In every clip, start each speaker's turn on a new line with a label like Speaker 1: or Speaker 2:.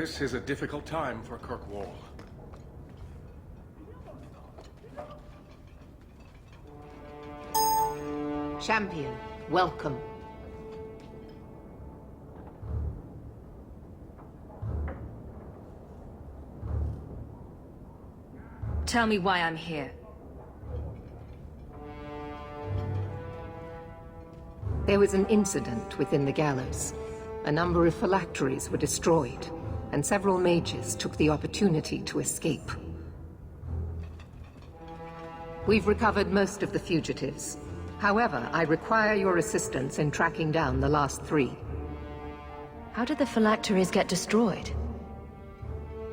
Speaker 1: This is a difficult time for Kirkwall.
Speaker 2: Champion, welcome.
Speaker 3: Tell me why I'm here.
Speaker 2: There was an incident within the gallows. A number of phylacteries were destroyed, and several mages took the opportunity to escape. We've recovered most of the fugitives. However, I require your assistance in tracking down the last 3.
Speaker 3: How did the phylacteries get destroyed?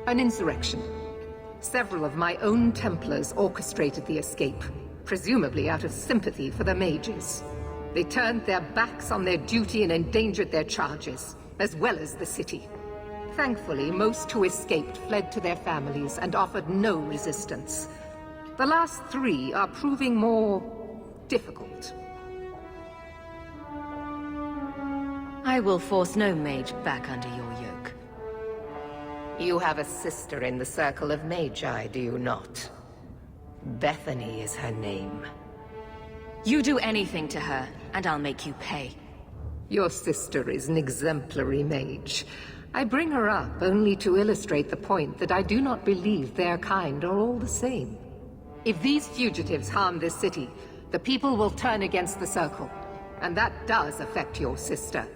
Speaker 2: An insurrection. Several of my own Templars orchestrated the escape, presumably out of sympathy for the mages. They turned their backs on their duty and endangered their charges, as well as the city. Thankfully, most who escaped fled to their families and offered no resistance. The last 3 are proving more difficult.
Speaker 3: I will force no mage back under your yoke.
Speaker 2: You have a sister in the Circle of Magi, do you not? Bethany is her name.
Speaker 3: You do anything to her, and I'll make you pay.
Speaker 2: Your sister is an exemplary mage. I bring her up only to illustrate the point that I do not believe their kind are all the same. If these fugitives harm this city, the people will turn against the Circle, and that does affect your sister.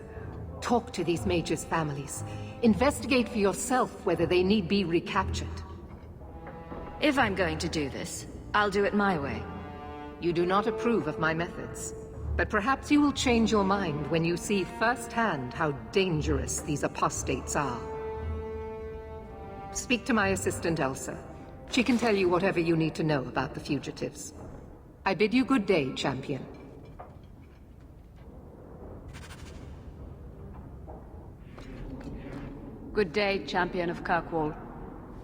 Speaker 2: Talk to these mages' families. Investigate for yourself whether they need be recaptured.
Speaker 3: If I'm going to do this, I'll do it my way.
Speaker 2: You do not approve of my methods, but perhaps you will change your mind when you see firsthand how dangerous these apostates are. Speak to my assistant Elsa. She can tell you whatever you need to know about the fugitives. I bid you good day, Champion.
Speaker 4: Good day, Champion of Kirkwall.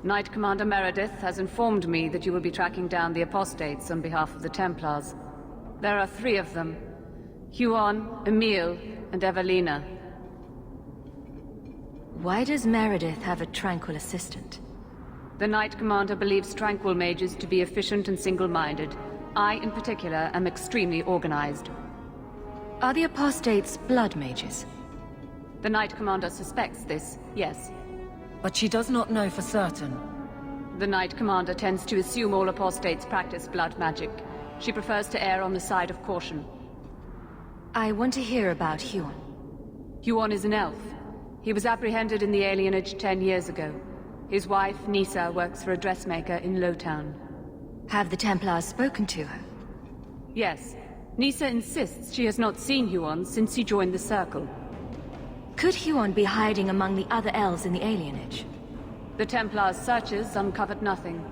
Speaker 4: Knight Commander Meredith has informed me that you will be tracking down the apostates on behalf of the Templars. There are 3 of them. Huon, Emile, and Evelina.
Speaker 3: Why does Meredith have a tranquil assistant?
Speaker 4: The Knight Commander believes tranquil mages to be efficient and single-minded. I, in particular, am extremely organized.
Speaker 3: Are the apostates blood mages?
Speaker 4: The Knight Commander suspects this, yes.
Speaker 5: But she does not know for certain.
Speaker 4: The Knight Commander tends to assume all apostates practice blood magic. She prefers to err on the side of caution.
Speaker 3: I want to hear about Huon.
Speaker 4: Huon is an elf. He was apprehended in the alienage 10 years ago. His wife, Nisa, works for a dressmaker in Lowtown.
Speaker 3: Have the Templars spoken to her?
Speaker 4: Yes. Nisa insists she has not seen Huon since he joined the Circle.
Speaker 3: Could Huon be hiding among the other elves in the alienage?
Speaker 4: The Templars' searches uncovered nothing.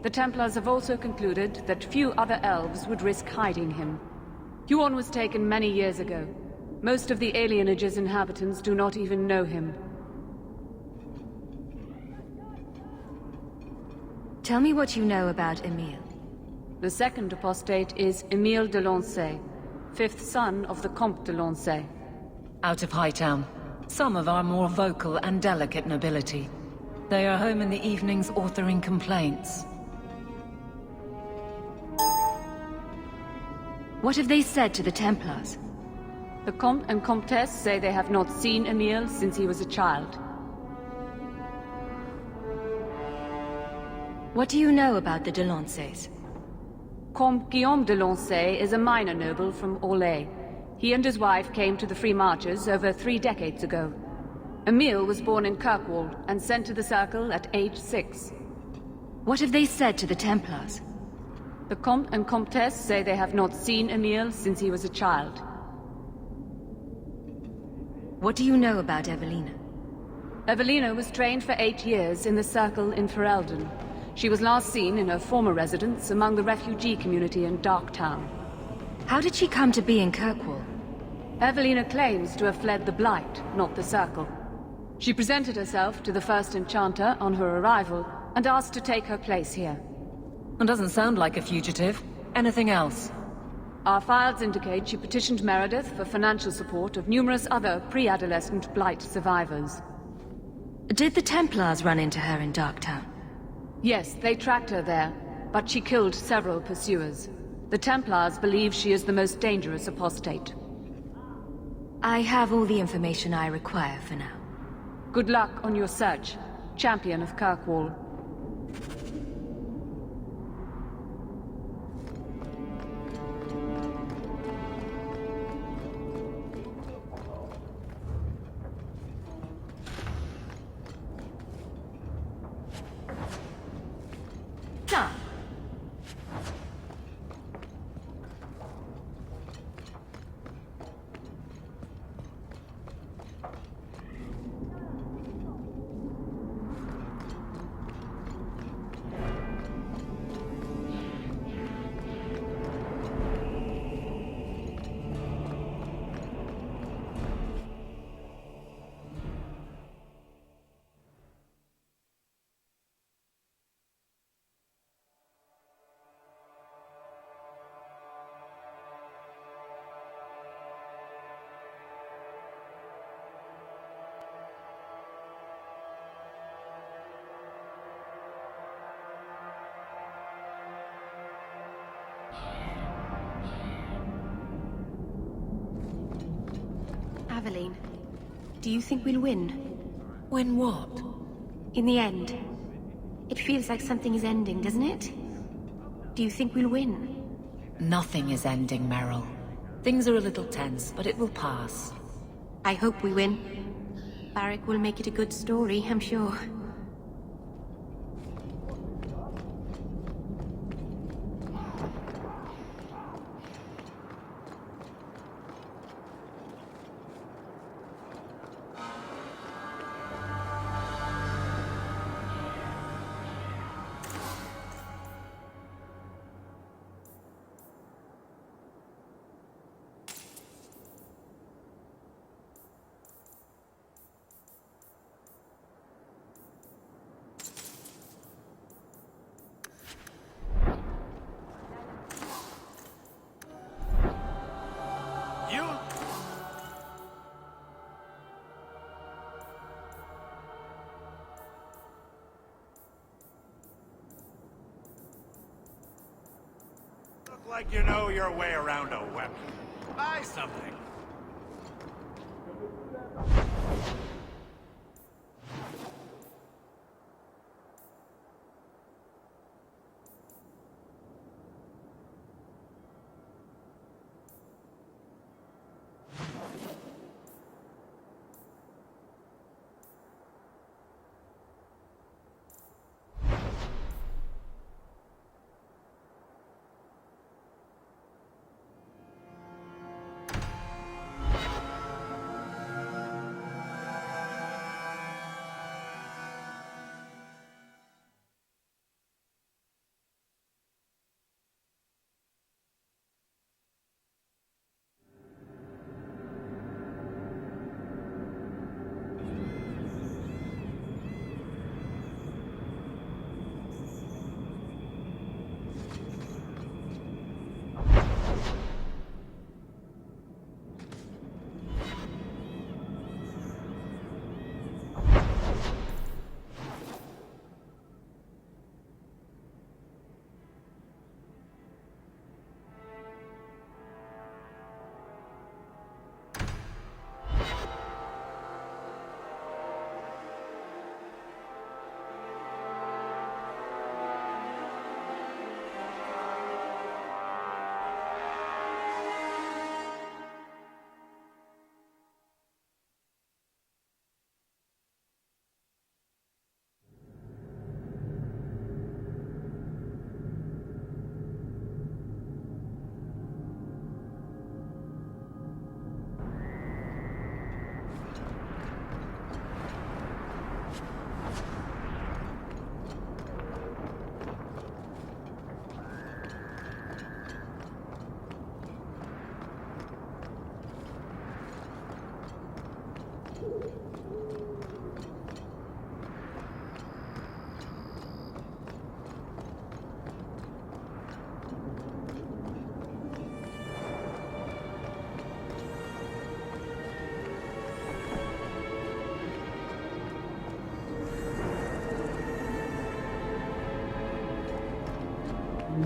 Speaker 4: The Templars have also concluded that few other elves would risk hiding him. Huon was taken many years ago. Most of the alienage's inhabitants do not even know him.
Speaker 3: Tell me what you know about Emile.
Speaker 4: The second apostate is Emile de Lancey, 5th son of the Comte de Lancey.
Speaker 5: Out of Hightown. Some of our more vocal and delicate nobility. They are home in the evenings authoring complaints.
Speaker 3: What have they said to the Templars?
Speaker 4: The Comte and Comtesse say they have not seen Emile since he was a child.
Speaker 3: What do you know about the de Lanceys?
Speaker 4: Comte Guillaume de Lancey is a minor noble from Orlais. He and his wife came to the Free Marches over 3 decades ago. Emile was born in Kirkwall and sent to the Circle at age 6.
Speaker 3: What have they said to the Templars?
Speaker 4: The Comte and Comtesse say they have not seen Emile since he was a child.
Speaker 3: What do you know about Evelina?
Speaker 4: Evelina was trained for 8 years in the Circle in Ferelden. She was last seen in her former residence among the refugee community in Darktown.
Speaker 3: How did she come to be in Kirkwall?
Speaker 4: Evelina claims to have fled the Blight, not the Circle. She presented herself to the first Enchanter on her arrival and asked to take her place here.
Speaker 5: And doesn't sound like a fugitive. Anything else?
Speaker 4: Our files indicate she petitioned Meredith for financial support of numerous other pre-adolescent Blight survivors.
Speaker 3: Did the Templars run into her in Darktown?
Speaker 4: Yes, they tracked her there, but she killed several pursuers. The Templars believe she is the most dangerous apostate.
Speaker 3: I have all the information I require for now.
Speaker 4: Good luck on your search, Champion of Kirkwall.
Speaker 3: Done.
Speaker 6: Aveline, do you think we'll win?
Speaker 5: When what?
Speaker 6: In the end. It feels like something is ending, doesn't it? Do you think we'll win?
Speaker 5: Nothing is ending, Meryl. Things are a little tense, but it will pass.
Speaker 6: I hope we win. Barrick will make it a good story, I'm sure.
Speaker 7: Like you know your way around a weapon. Buy something.
Speaker 8: The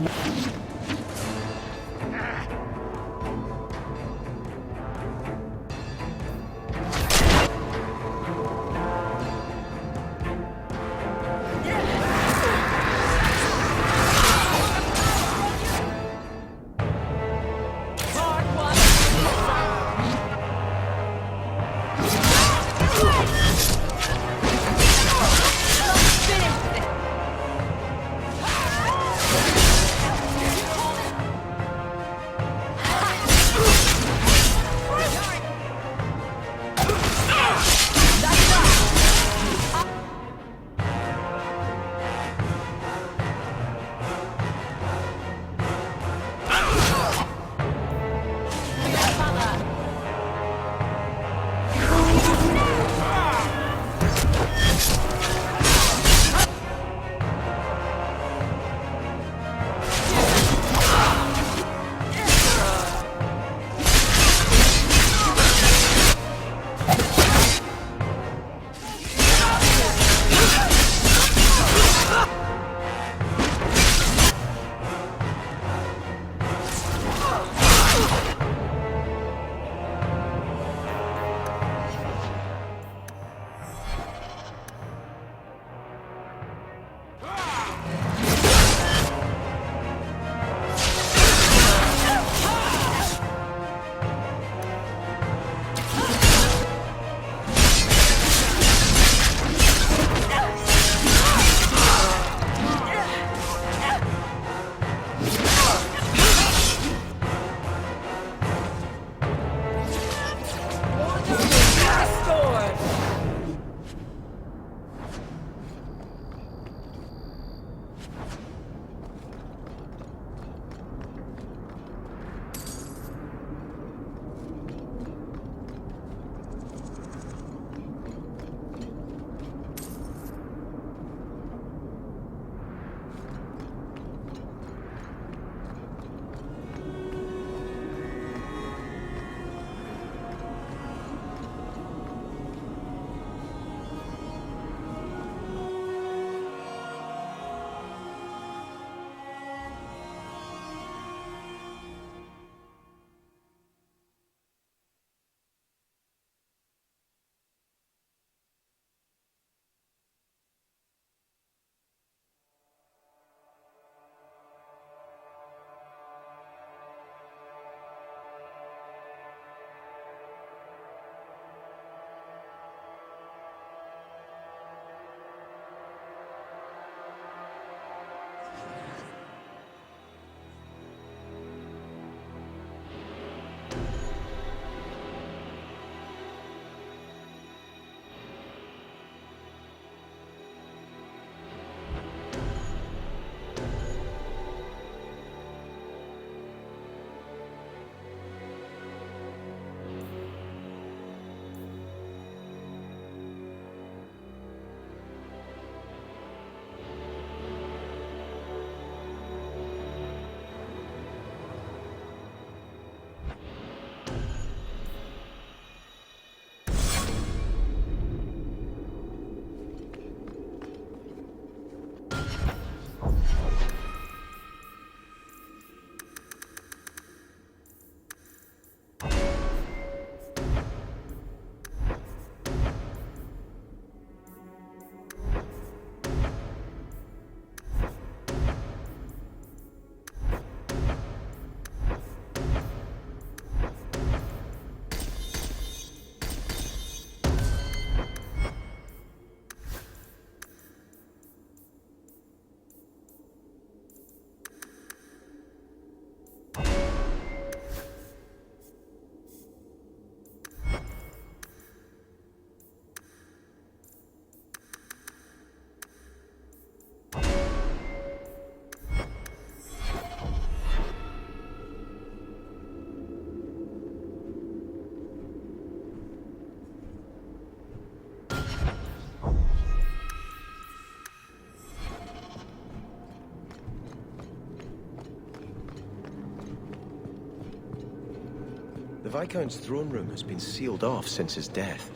Speaker 8: Viscount's throne room has been sealed off since his death.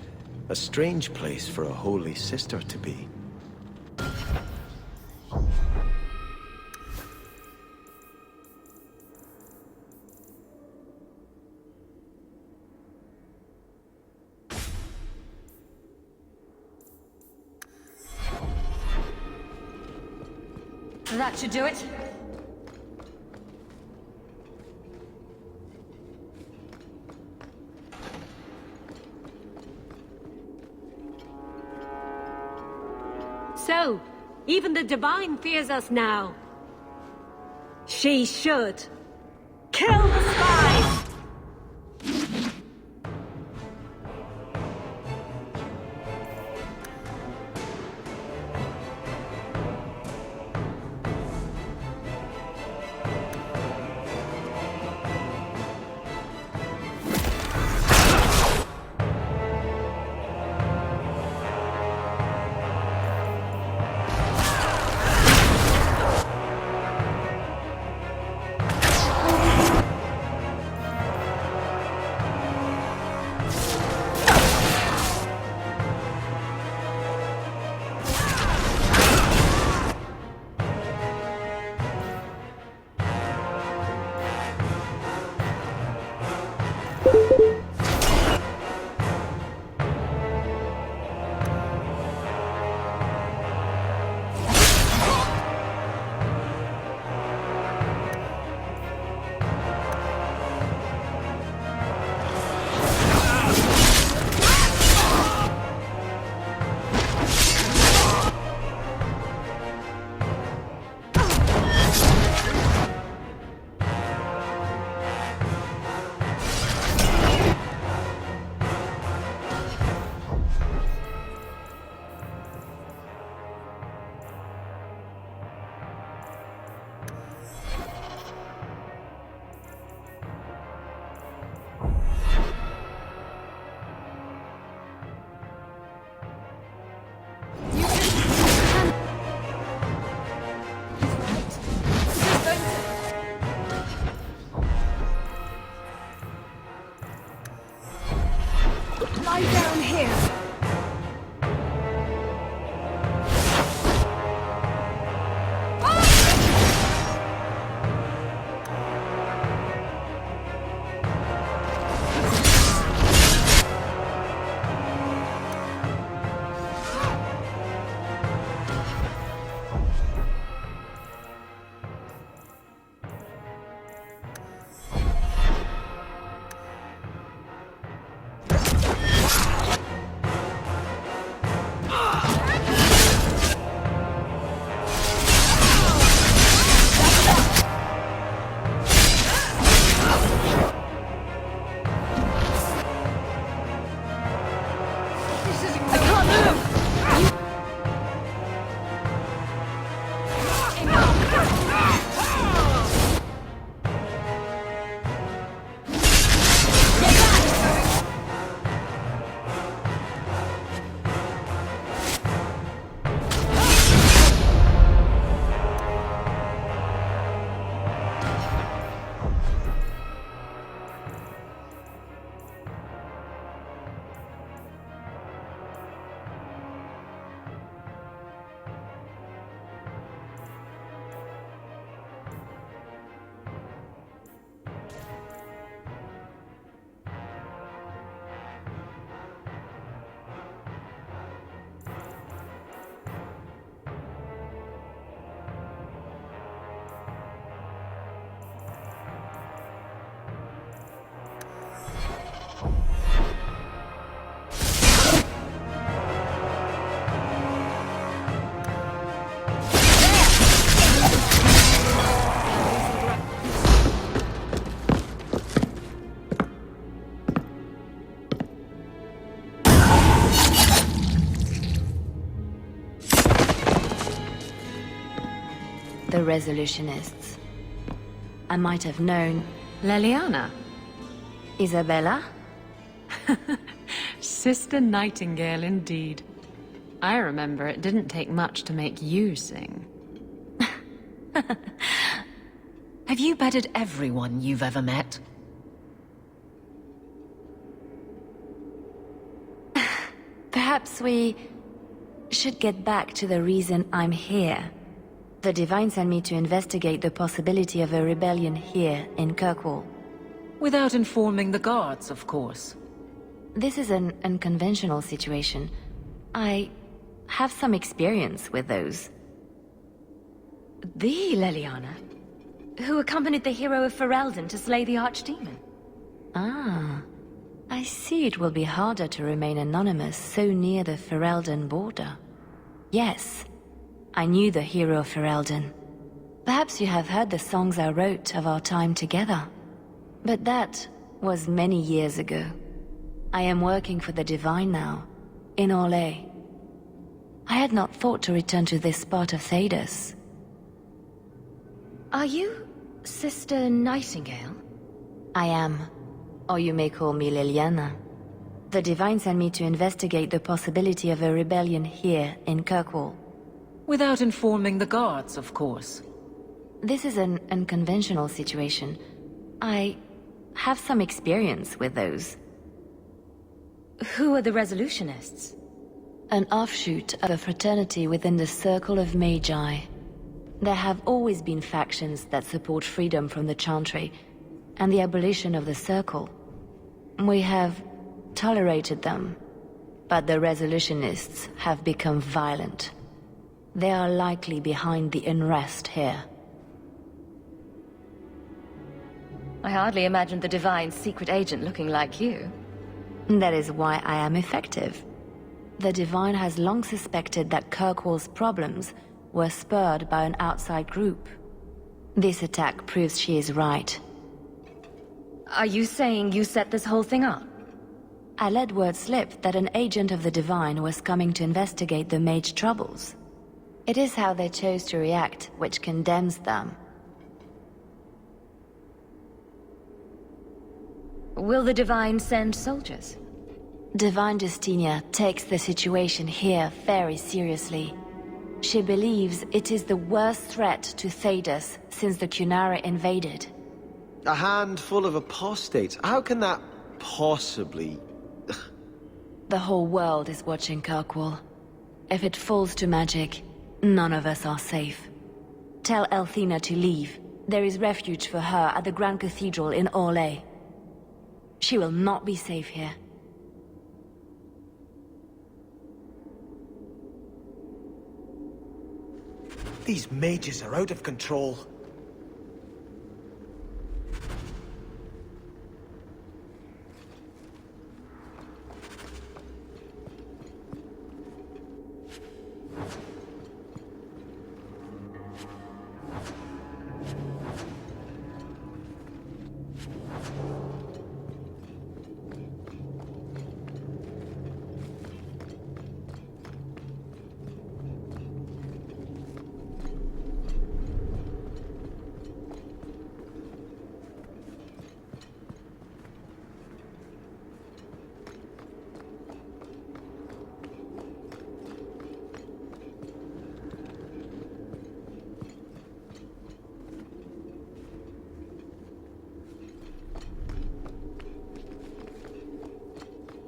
Speaker 8: A strange place for a holy sister to be.
Speaker 3: That should do it.
Speaker 9: So, even the Divine fears us now. She should. Kill the spies!
Speaker 3: Lie down here.
Speaker 10: The Resolutionists. I might have known.
Speaker 3: Leliana?
Speaker 10: Isabella?
Speaker 3: Sister Nightingale, indeed. I remember it didn't take much to make you sing.
Speaker 5: Have you bedded everyone you've ever met?
Speaker 10: Perhaps we should get back to the reason I'm here. The Divine sent me to investigate the possibility of a rebellion here in Kirkwall.
Speaker 5: Without informing the guards, of course.
Speaker 10: This is an unconventional situation. I have some experience with those. The Leliana? Who accompanied the hero of Ferelden to slay the Archdemon? Ah. I see it will be harder to remain anonymous so near the Ferelden border. Yes, I knew the hero of Ferelden. Perhaps you have heard the songs I wrote of our time together. But that was many years ago. I am working for the Divine now, in Orlais. I had not thought to return to this part of Thedas. Are you Sister Nightingale? I am. Or you may call me Liliana. The Divine sent me to investigate the possibility of a rebellion here in Kirkwall.
Speaker 5: Without informing the guards, of course.
Speaker 10: This is an unconventional situation. I have some experience with those. Who are the Resolutionists? An offshoot of a fraternity within the Circle of Magi. There have always been factions that support freedom from the Chantry, and the abolition of the Circle. We have tolerated them, but the Resolutionists have become violent. They are likely behind the unrest here. I hardly imagined the Divine's secret agent looking like you. That is why I am effective. The Divine has long suspected that Kirkwall's problems were spurred by an outside group. This attack proves she is right. Are you saying you set this whole thing up? I let word slip that an agent of the Divine was coming to investigate the mage troubles. It is how they chose to react which condemns them. Will the Divine send soldiers? Divine Justinia takes the situation here very seriously. She believes it is the worst threat to Thedas since the Cunara invaded.
Speaker 8: A handful of apostates? How can that possibly...
Speaker 10: The whole world is watching Kirkwall. If it falls to magic, none of us are safe. Tell Elthina to leave. There is refuge for her at the Grand Cathedral in Orlais. She will not be safe here.
Speaker 8: These mages are out of control.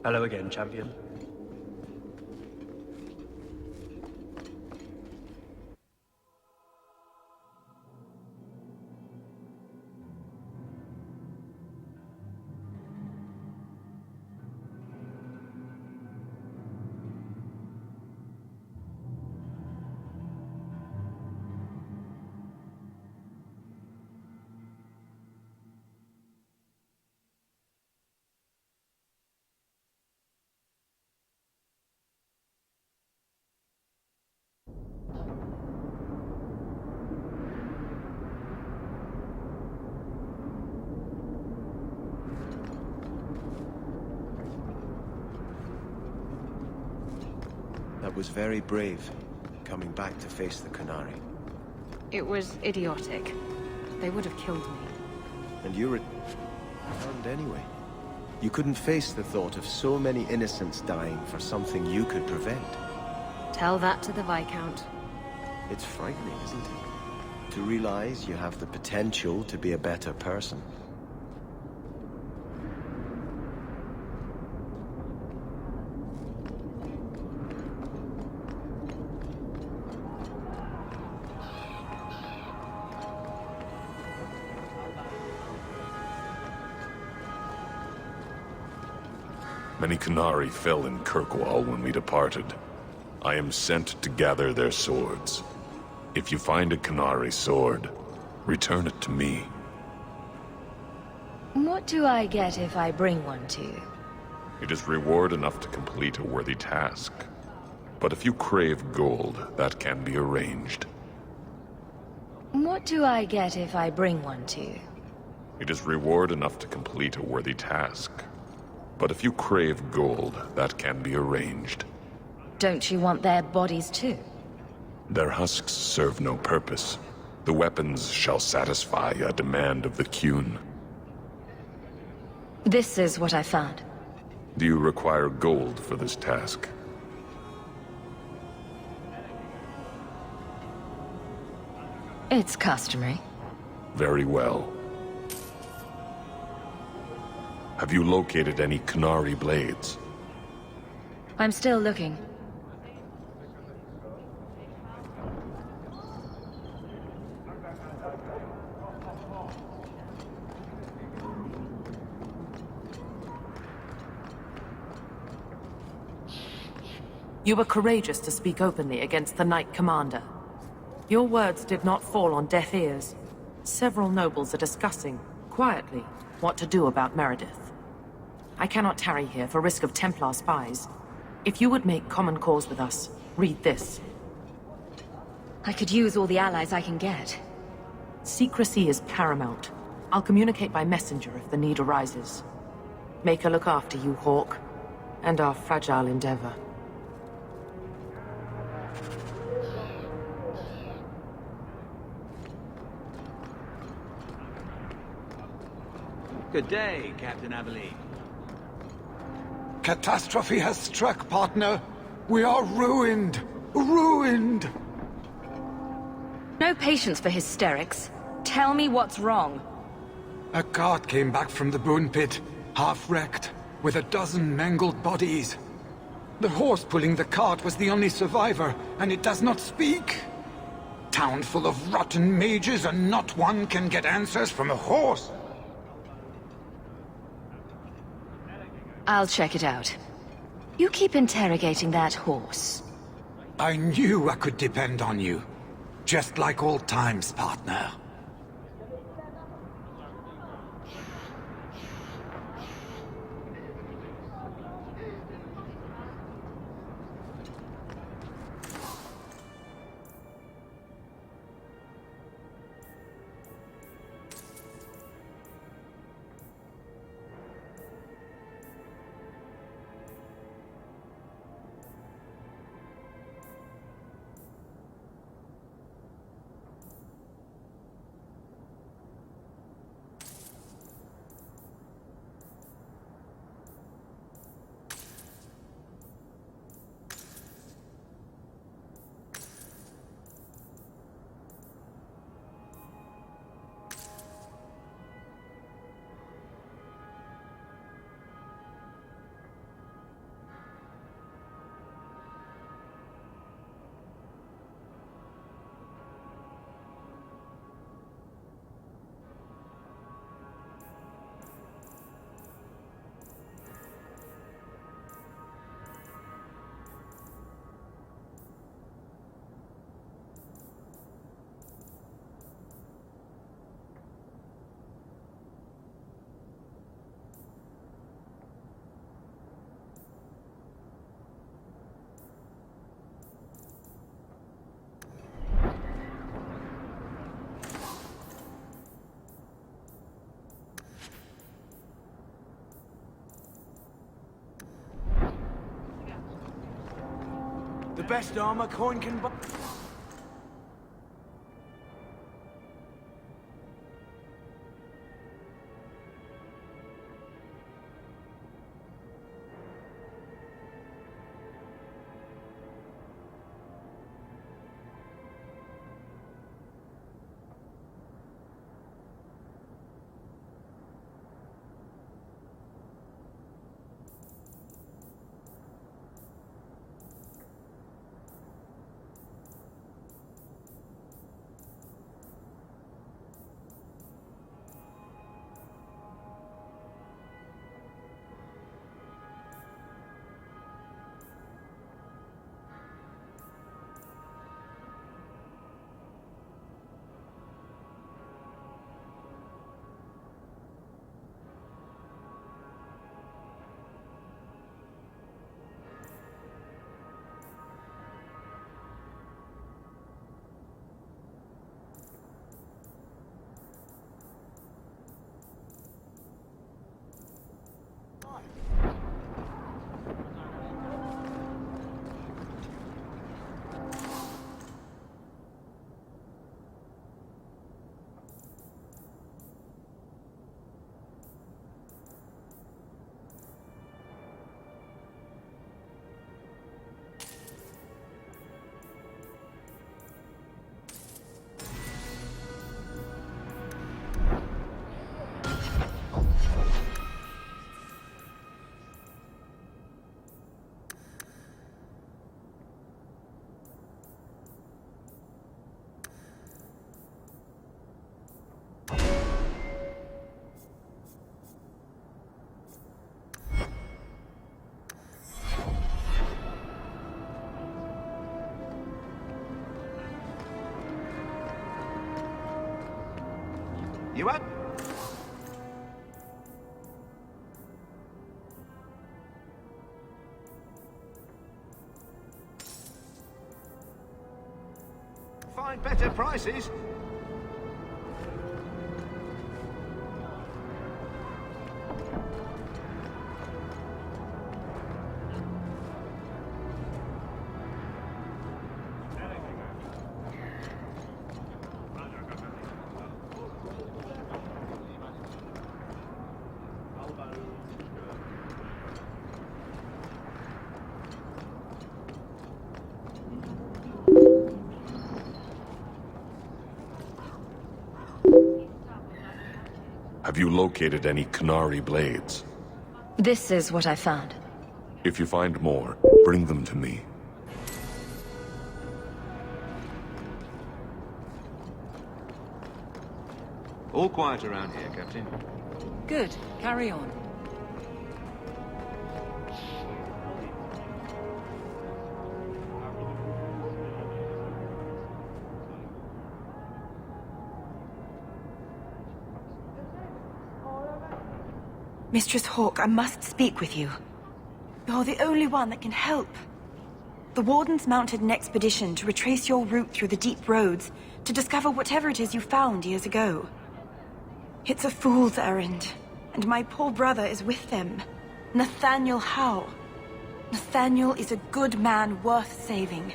Speaker 1: Hello again, champion.
Speaker 8: That was very brave, coming back to face the Qunari.
Speaker 3: It was idiotic. They would have killed me.
Speaker 8: And you returned anyway. You couldn't face the thought of so many innocents dying for something you could prevent.
Speaker 3: Tell that to the Viscount.
Speaker 8: It's frightening, isn't it? To realize you have the potential to be a better person.
Speaker 11: Many Qunari fell in Kirkwall when we departed. I am sent to gather their swords. If you find a Canary sword, return it to me.
Speaker 10: What do I get if I bring one to you?
Speaker 11: It is reward enough to complete a worthy task. But if you crave gold, that can be arranged.
Speaker 10: What do I get if I bring one to you?
Speaker 11: It is reward enough to complete a worthy task. But if you crave gold, that can be arranged.
Speaker 10: Don't you want their bodies too?
Speaker 11: Their husks serve no purpose. The weapons shall satisfy a demand of the Qun.
Speaker 10: This is what I found.
Speaker 11: Do you require gold for this task?
Speaker 10: It's customary.
Speaker 11: Very well. Have you located any Canary blades?
Speaker 10: I'm still looking.
Speaker 12: You were courageous to speak openly against the Knight Commander. Your words did not fall on deaf ears. Several nobles are discussing, quietly, what to do about Meredith. I cannot tarry here for risk of Templar spies. If you would make common cause with us, read this.
Speaker 10: I could use all the allies I can get.
Speaker 12: Secrecy is paramount. I'll communicate by messenger if the need arises. Make her look after you, Hawke, and our fragile endeavor.
Speaker 13: Good day, Captain Abilene.
Speaker 14: Catastrophe has struck, partner. We are ruined. Ruined!
Speaker 10: No patience for hysterics. Tell me what's wrong.
Speaker 14: A cart came back from the Boon Pit, half-wrecked, with a dozen mangled bodies. The horse pulling the cart was the only survivor, and it does not speak. Town full of rotten mages, and not one can get answers from a horse.
Speaker 10: I'll check it out. You keep interrogating that horse.
Speaker 14: I knew I could depend on you. Just like old times, partner.
Speaker 13: The best armor coin can buy.
Speaker 7: You had... Find better prices.
Speaker 11: Have you located any Canary blades?
Speaker 10: This is what I found.
Speaker 11: If you find more, bring them to me.
Speaker 13: All quiet around here, Captain.
Speaker 5: Good. Carry on.
Speaker 15: Mistress Hawke, I must speak with you. You're the only one that can help. The Wardens mounted an expedition to retrace your route through the deep roads to discover whatever it is you found years ago. It's a fool's errand, and my poor brother is with them. Nathaniel Howe. Nathaniel is a good man worth saving.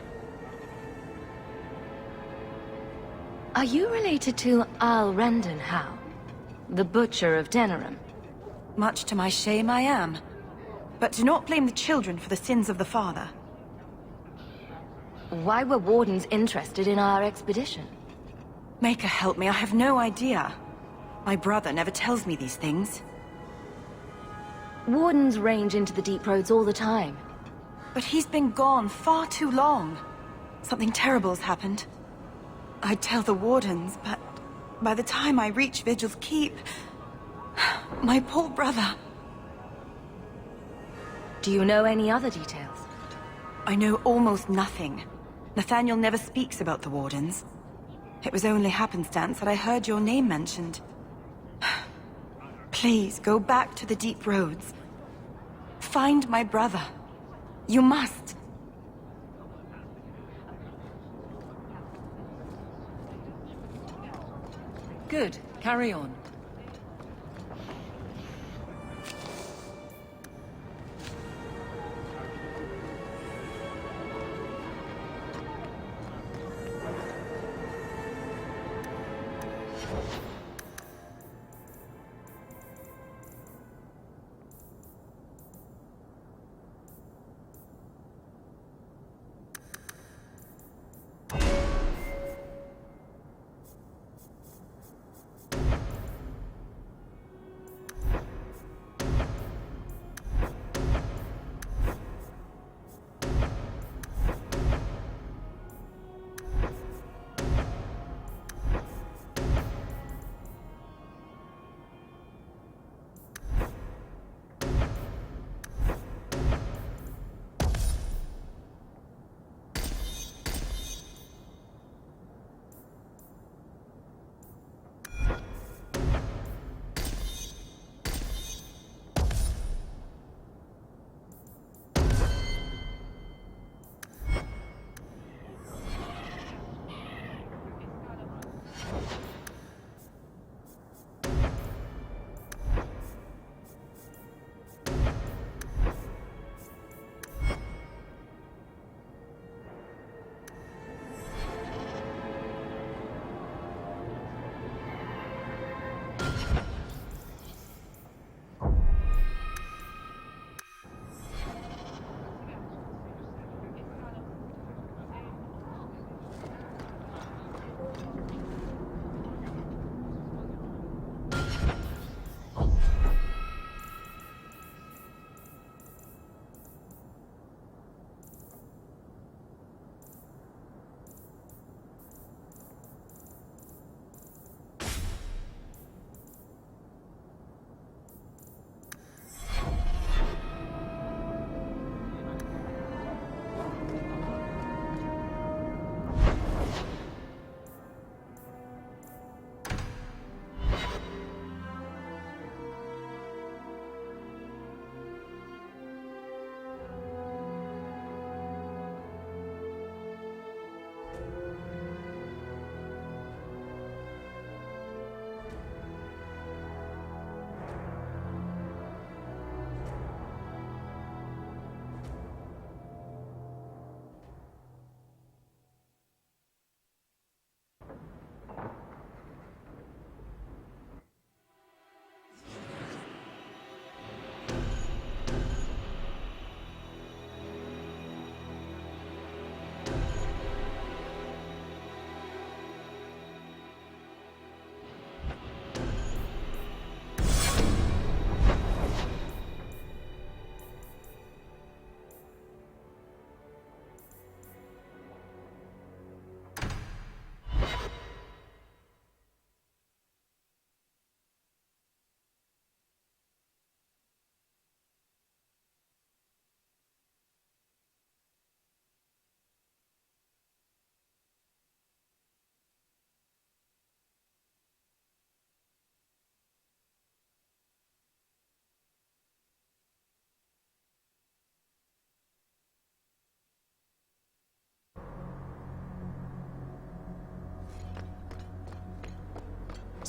Speaker 10: Are you related to Al Rendon Howe, the Butcher of Denerim?
Speaker 15: Much to my shame, I am. But do not blame the children for the sins of the father.
Speaker 10: Why were Wardens interested in our expedition?
Speaker 15: Maker help me, I have no idea. My brother never tells me these things.
Speaker 10: Wardens range into the deep roads all the time.
Speaker 15: But he's been gone far too long. Something terrible has happened. I'd tell the Wardens, but by the time I reach Vigil's Keep... my poor brother...
Speaker 10: Do you know any other details?
Speaker 15: I know almost nothing. Nathaniel never speaks about the Wardens. It was only happenstance that I heard your name mentioned. Please, go back to the deep roads. Find my brother. You must.
Speaker 5: Good. Carry on.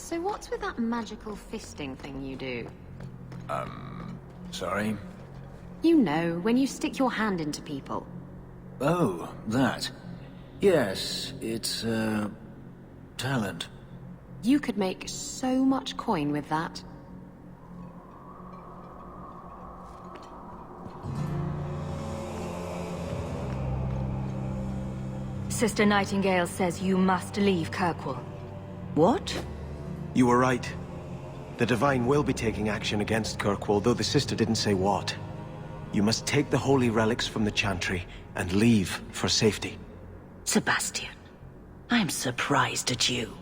Speaker 3: So what's with that magical fisting thing you do?
Speaker 16: Sorry?
Speaker 3: You know, when you stick your hand into people.
Speaker 16: Oh, that. Yes, it's, talent.
Speaker 3: You could make so much coin with that.
Speaker 15: Sister Nightingale says you must leave Kirkwall.
Speaker 8: What? You were right. The Divine will be taking action against Kirkwall, though the sister didn't say what. You must take the holy relics from the Chantry and leave for safety.
Speaker 17: Sebastian, I'm surprised at you.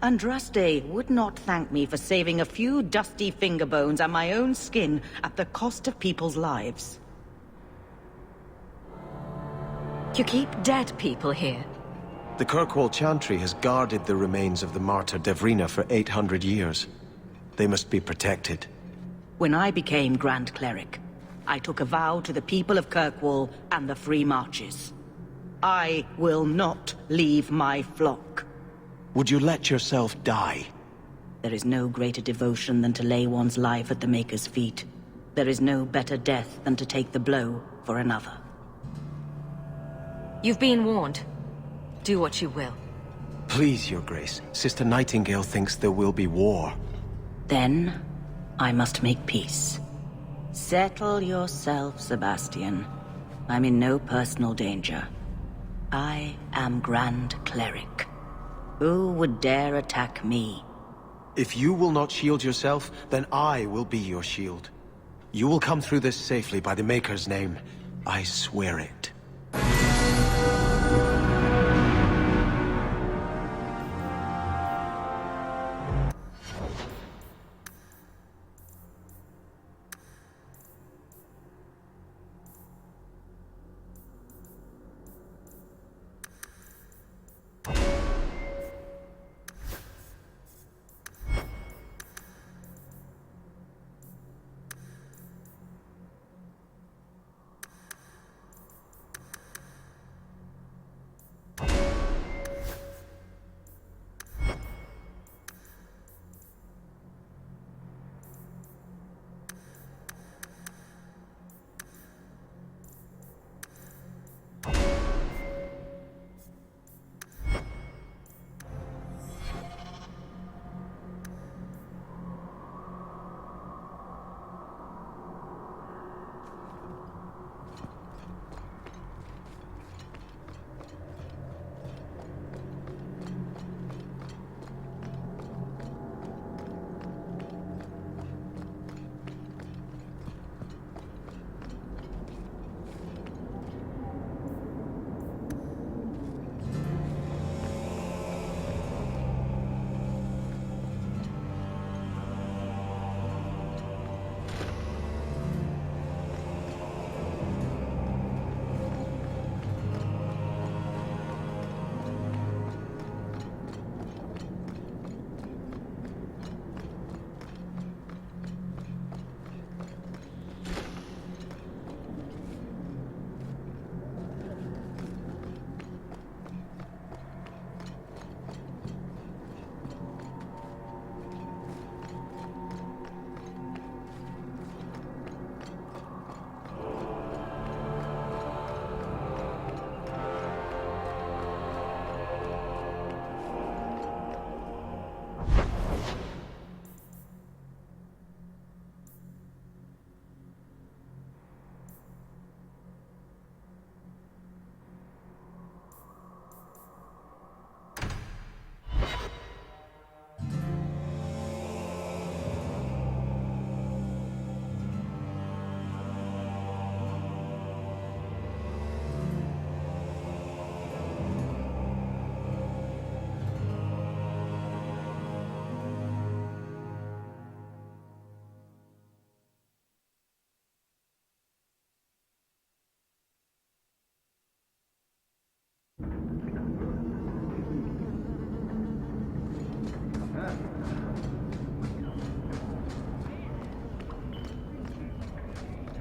Speaker 17: Andraste would not thank me for saving a few dusty finger bones and my own skin at the cost of people's lives.
Speaker 15: You keep dead people here?
Speaker 8: The Kirkwall Chantry has guarded the remains of the martyr Divina for 800 years. They must be protected.
Speaker 17: When I became Grand Cleric, I took a vow to the people of Kirkwall and the Free Marches. I will not leave my flock.
Speaker 8: Would you let yourself die?
Speaker 17: There is no greater devotion than to lay one's life at the Maker's feet. There is no better death than to take the blow for another.
Speaker 15: You've been warned. Do what you will.
Speaker 8: Please, Your Grace. Sister Nightingale thinks there will be war.
Speaker 17: Then, I must make peace. Settle yourself, Sebastian. I'm in no personal danger. I am Grand Cleric. Who would dare attack me?
Speaker 8: If you will not shield yourself, then I will be your shield. You will come through this safely by the Maker's name. I swear it.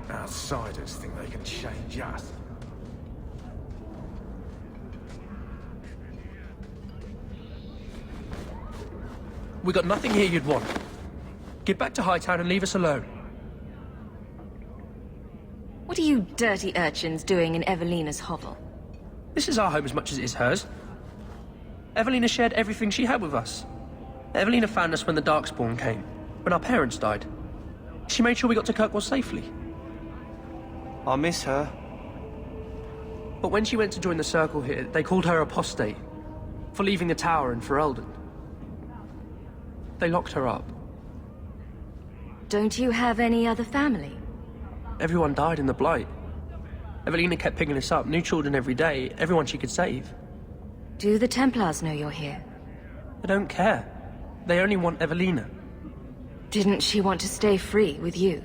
Speaker 7: Outsiders think they can change us.
Speaker 18: We got nothing here you'd want. Get back to Hightown and leave us alone.
Speaker 10: What are you dirty urchins doing in Evelina's hovel?
Speaker 18: This is our home as much as it is hers. Evelina shared everything she had with us. Evelina found us when the Darkspawn came, when our parents died. She made sure we got to Kirkwall safely.
Speaker 8: I miss her.
Speaker 18: But when she went to join the Circle here, they called her apostate for leaving the tower in Ferelden. They locked her up.
Speaker 10: Don't you have any other family?
Speaker 18: Everyone died in the Blight. Evelina kept picking us up, new children every day, everyone she could save.
Speaker 10: Do the Templars know you're here?
Speaker 18: They don't care. They only want Evelina.
Speaker 10: Didn't she want to stay free with you?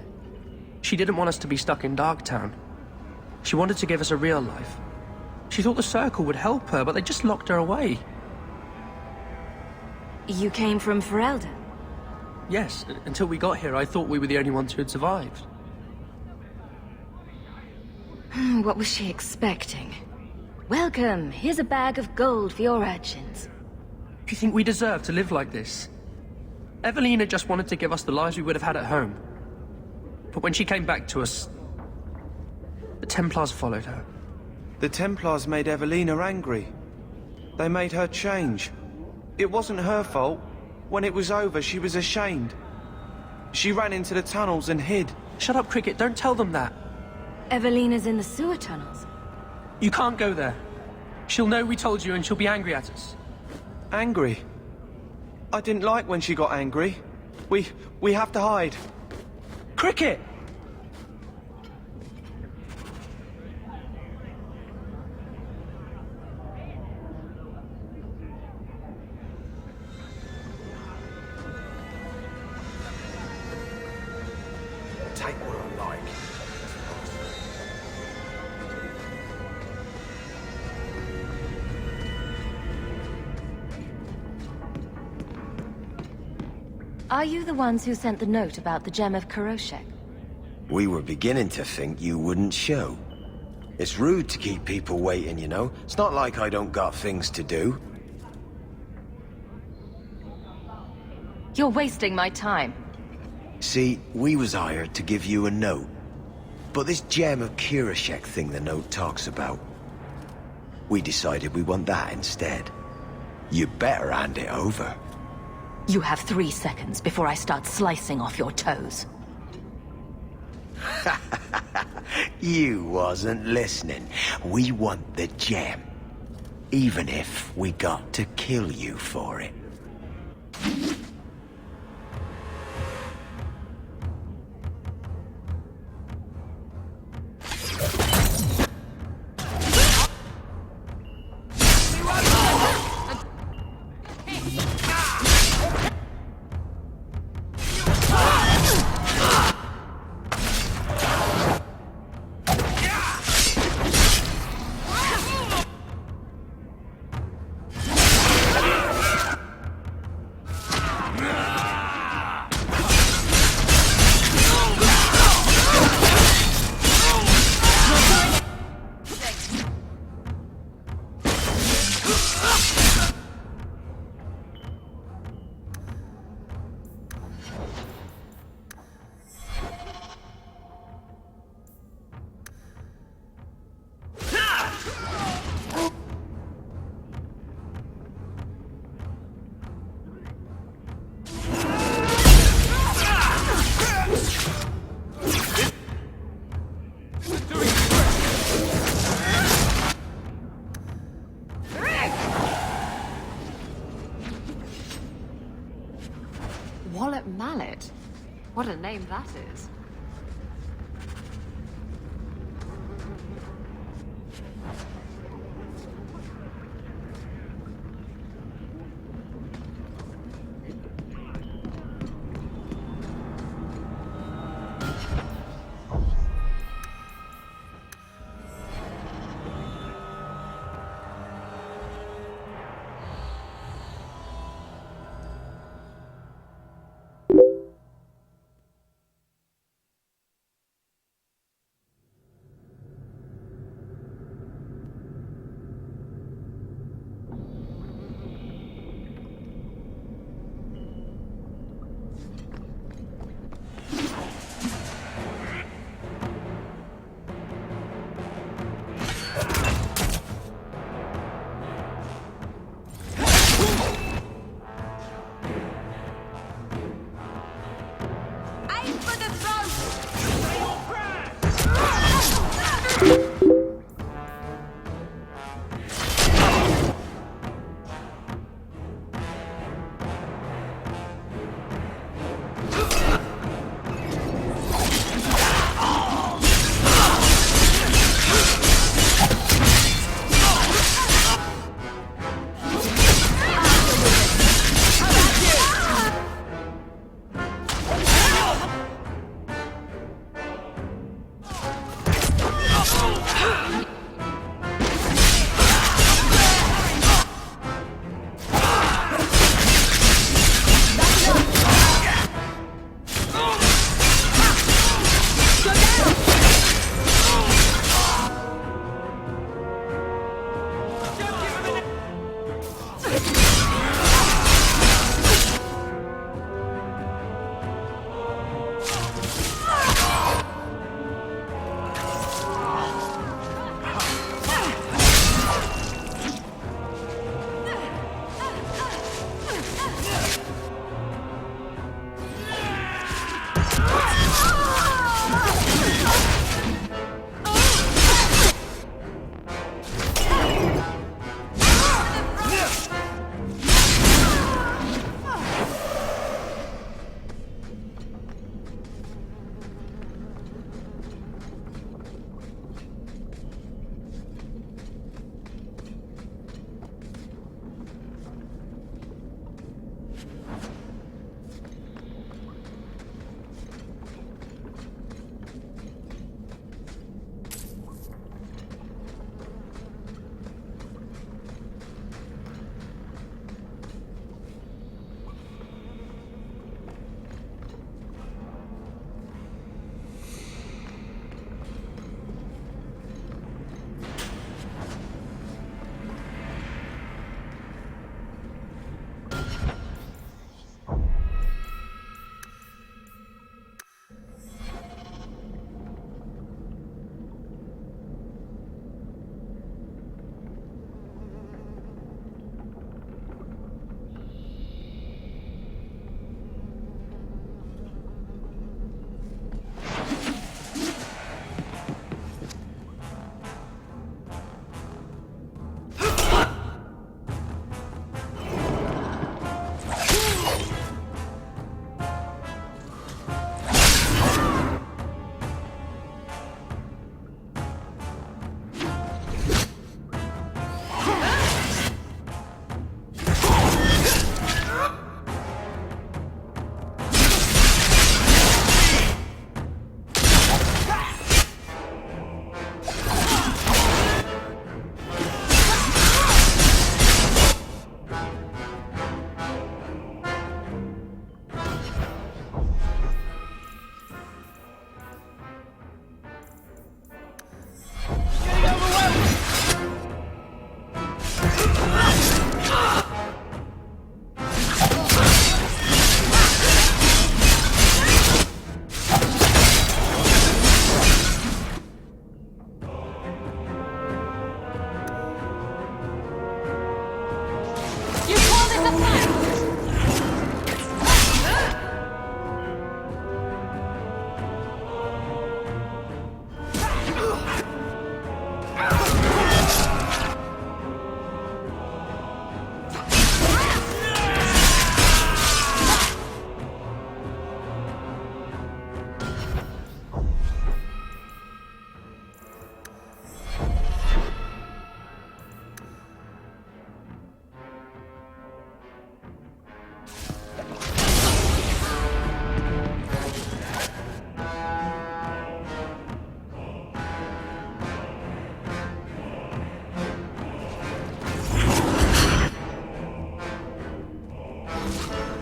Speaker 18: She didn't want us to be stuck in Darktown. She wanted to give us a real life. She thought the Circle would help her, but they just locked her away.
Speaker 10: You came from Ferelden?
Speaker 18: Yes, until we got here, I thought we were the only ones who had survived.
Speaker 10: What was she expecting? Welcome, here's a bag of gold for your urchins.
Speaker 18: Do you think we deserve to live like this? Evelina just wanted to give us the lives we would have had at home. But when she came back to us, the Templars followed her.
Speaker 8: The Templars made Evelina angry. They made her change. It wasn't her fault. When it was over, she was ashamed. She ran into the tunnels and hid.
Speaker 18: Shut up, Cricket. Don't tell them that.
Speaker 10: Evelina's in the sewer tunnels.
Speaker 18: You can't go there. She'll know we told you and she'll be angry at us.
Speaker 8: Angry? I didn't like when she got angry. We have to hide.
Speaker 18: Cricket!
Speaker 1: Take what I like.
Speaker 10: Are you the ones who sent the note about the gem of Kuroshek?
Speaker 8: We were beginning to think you wouldn't show. It's rude to keep people waiting, you know? It's not like I don't got things to do.
Speaker 10: You're wasting my time.
Speaker 8: See, we was hired to give you a note. But this gem of Kuroshek thing the note talks about, we decided we want that instead. You better hand it over.
Speaker 17: You have 3 seconds before I start slicing off your toes.
Speaker 8: You wasn't listening. We want the gem. Even if we got to kill you for it.
Speaker 3: Wallet Mallet? What a name that is.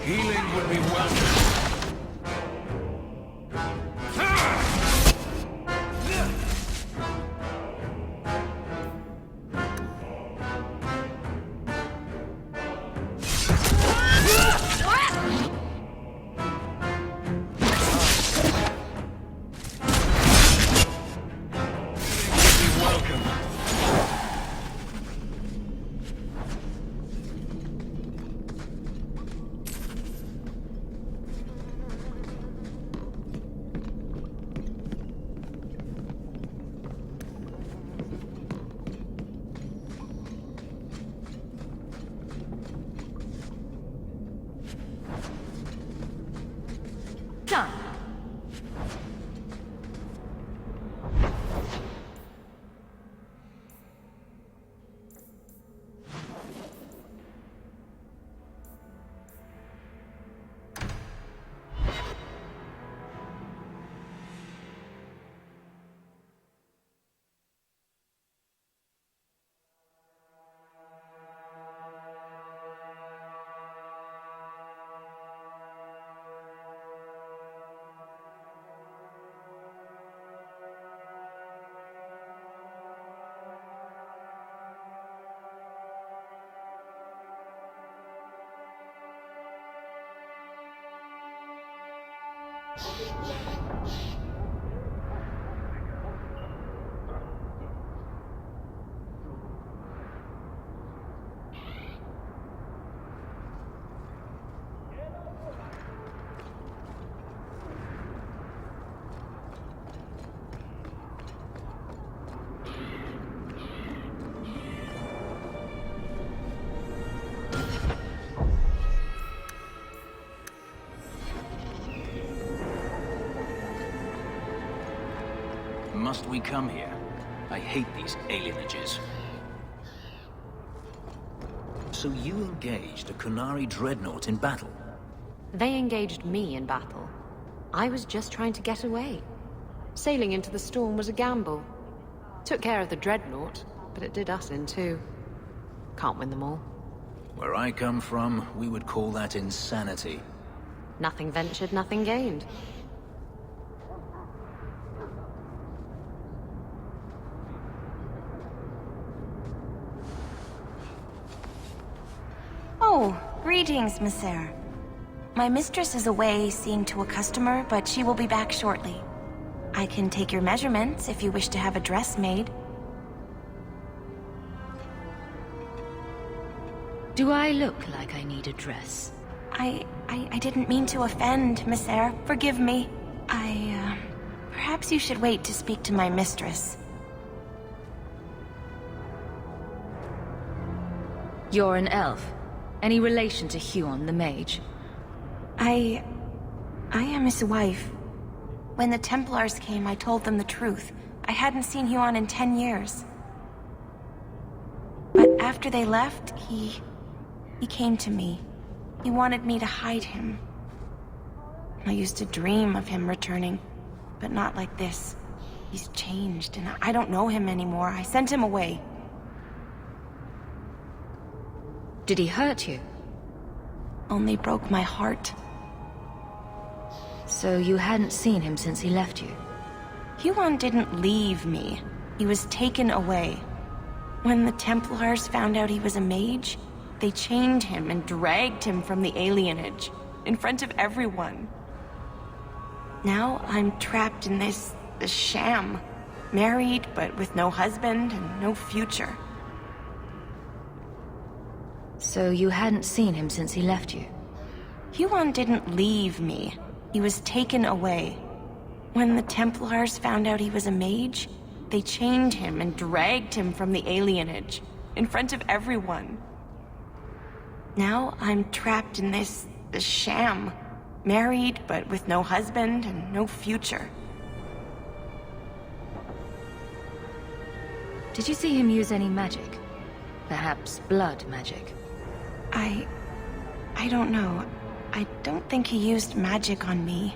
Speaker 16: Healing would be welcome.
Speaker 10: Done.
Speaker 16: Must we come here? I hate these alienages. So you engaged a Kunari dreadnought in battle?
Speaker 3: They engaged me in battle. I was just trying to get away. Sailing into the storm was a gamble. Took care of the dreadnought, but it did us in too. Can't win them all.
Speaker 16: Where I come from, we would call that insanity.
Speaker 3: Nothing ventured, nothing gained.
Speaker 15: Oh, greetings, Messer. My mistress is away seeing to a customer, but she will be back shortly. I can take your measurements if you wish to have a dress made.
Speaker 10: Do I look like I need a dress?
Speaker 15: I didn't mean to offend, Messer. Forgive me. Perhaps you should wait to speak to my mistress.
Speaker 10: You're an elf. Any relation to Huon the mage?
Speaker 15: I am his wife. When the Templars came, I told them the truth. I hadn't seen Huon in 10 years. But after they left, he came to me. He wanted me to hide him. I used to dream of him returning, but not like this. He's changed, and I don't know him anymore. I sent him away.
Speaker 10: Did he hurt you?
Speaker 15: Only broke my heart.
Speaker 10: So you hadn't seen him since he left you?
Speaker 15: Huon didn't leave me. He was taken away. When the Templars found out he was a mage, they chained him and dragged him from the alienage, in front of everyone. Now I'm trapped in this sham. Married, but with no husband and no future.
Speaker 10: So you hadn't seen him since he left you?
Speaker 15: Huon didn't leave me. He was taken away. When the Templars found out he was a mage, they chained him and dragged him from the alienage, in front of everyone. Now I'm trapped in this sham. Married, but with no husband and no future.
Speaker 10: Did you see him use any magic? Perhaps blood magic?
Speaker 15: I don't know. I don't think he used magic on me.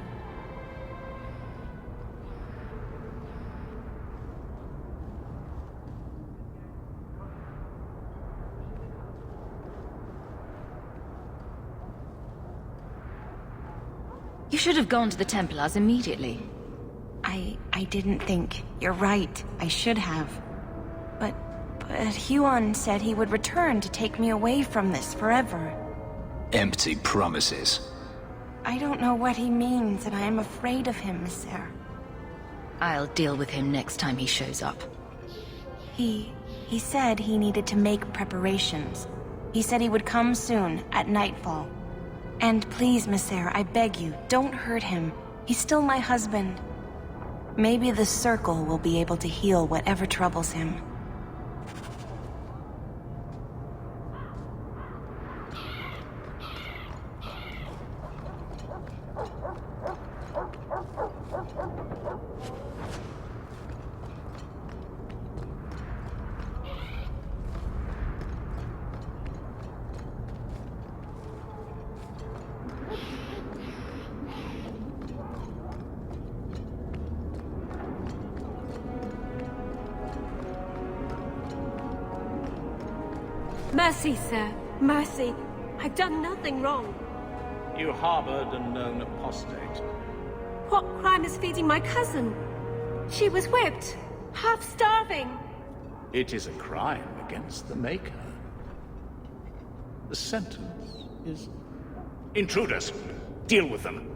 Speaker 10: You should have gone to the Templars immediately.
Speaker 15: I didn't think. You're right. I should have. But Huon said he would return to take me away from this forever.
Speaker 16: Empty promises.
Speaker 15: I don't know what he means, and I am afraid of him, Mister.
Speaker 10: I'll deal with him next time he shows up.
Speaker 15: He said he needed to make preparations. He said he would come soon, at nightfall. And please, Mister, I beg you, don't hurt him. He's still my husband. Maybe the Circle will be able to heal whatever troubles him.
Speaker 9: Mercy, sir. Mercy. I've done nothing wrong.
Speaker 19: You harbored a known apostate.
Speaker 9: What crime is feeding my cousin? She was whipped, half starving.
Speaker 19: It is a crime against the Maker. The sentence is... Intruders! Deal with them!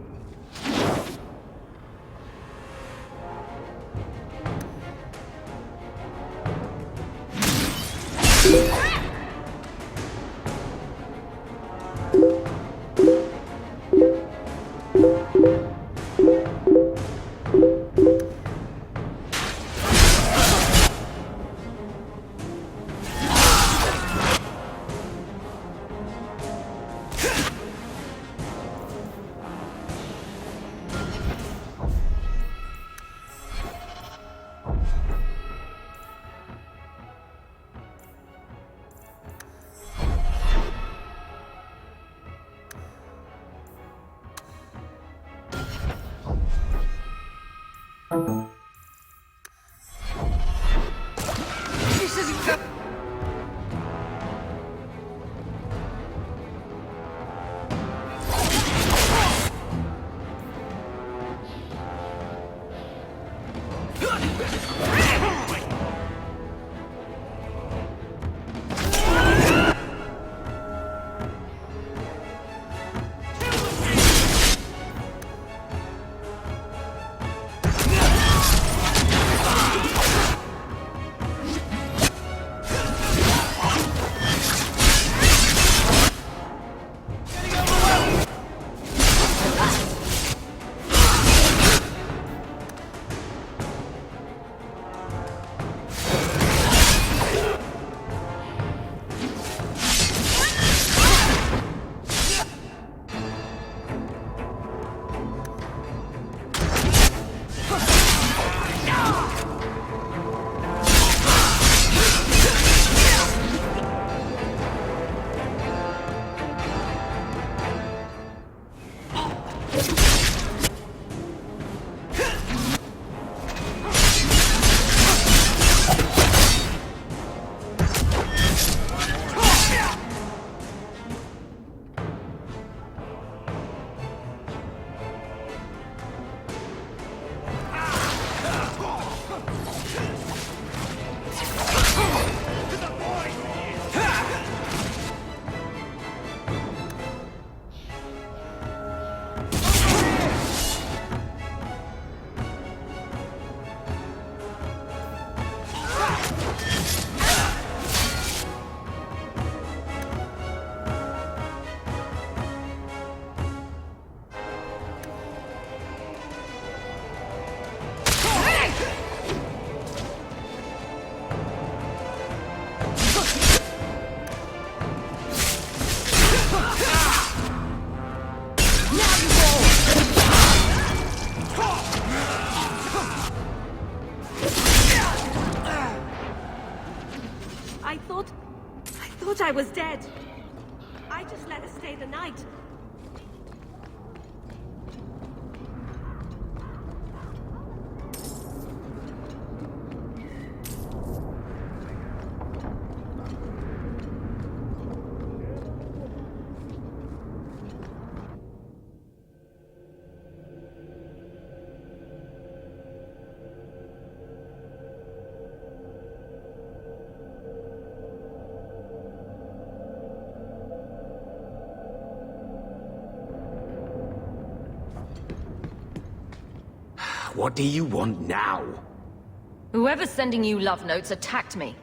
Speaker 9: I was dead. I just let her stay the night.
Speaker 20: What do you want now?
Speaker 21: Whoever's sending you love notes attacked me.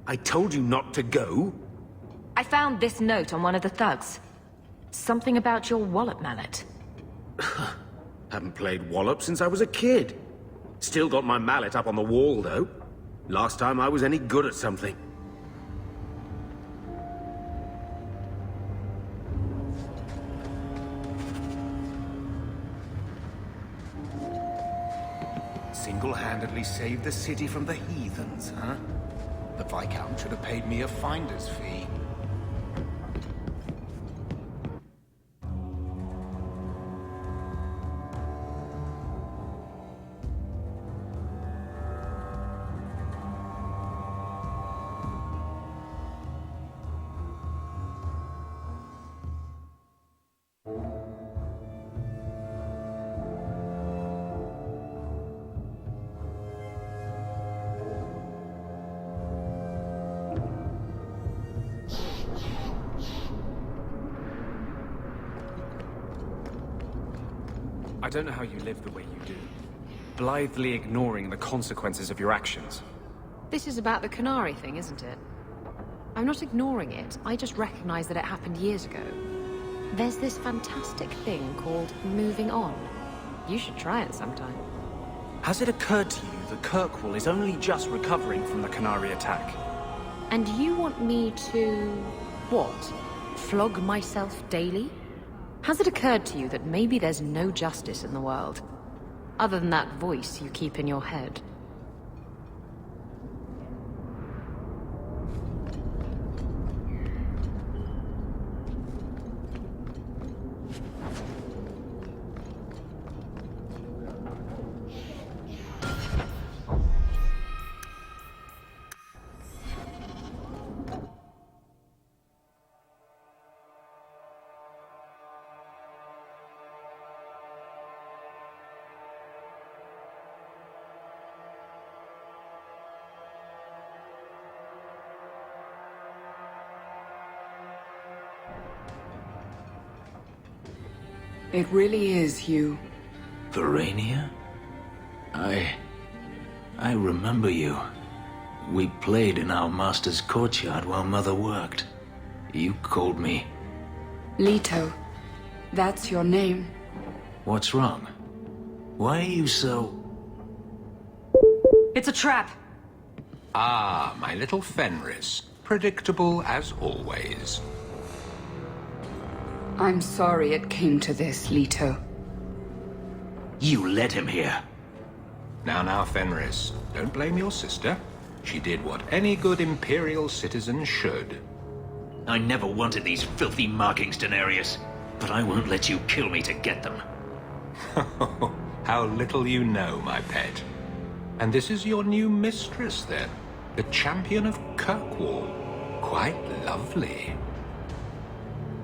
Speaker 20: I told you not to go.
Speaker 21: I found this note on one of the thugs. Something about your wallet mallet.
Speaker 20: Haven't played Wallop since I was a kid. Still got my mallet up on the wall, though. Last time I was any good at something.
Speaker 1: Single-handedly saved the city from the heathens, huh? The Viscount should have paid me a finder's fee.
Speaker 22: I don't know how you live the way you do, blithely ignoring the consequences of your actions.
Speaker 3: This is about the Canary thing, isn't it? I'm not ignoring it, I just recognize that it happened years ago. There's this fantastic thing called moving on. You should try it sometime.
Speaker 22: Has it occurred to you that Kirkwall is only just recovering from the Canary attack?
Speaker 3: And you want me to... what? Flog myself daily? Has it occurred to you that maybe there's no justice in the world? Other than that voice you keep in your head?
Speaker 23: It really is Hugh.
Speaker 16: Verania? I remember you. We played in our master's courtyard while Mother worked. You called me...
Speaker 23: Leto. That's your name.
Speaker 16: What's wrong? Why are you so...
Speaker 21: It's a trap!
Speaker 24: Ah, my little Fenris. Predictable as always.
Speaker 23: I'm sorry it came to this, Leto.
Speaker 16: You led him here.
Speaker 24: Now, Fenris. Don't blame your sister. She did what any good Imperial citizen should.
Speaker 16: I never wanted these filthy markings, Daenerys. But I won't let you kill me to get them.
Speaker 24: How little you know, my pet. And this is your new mistress, then? The champion of Kirkwall. Quite lovely.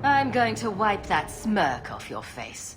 Speaker 21: I'm going to wipe that smirk off your face.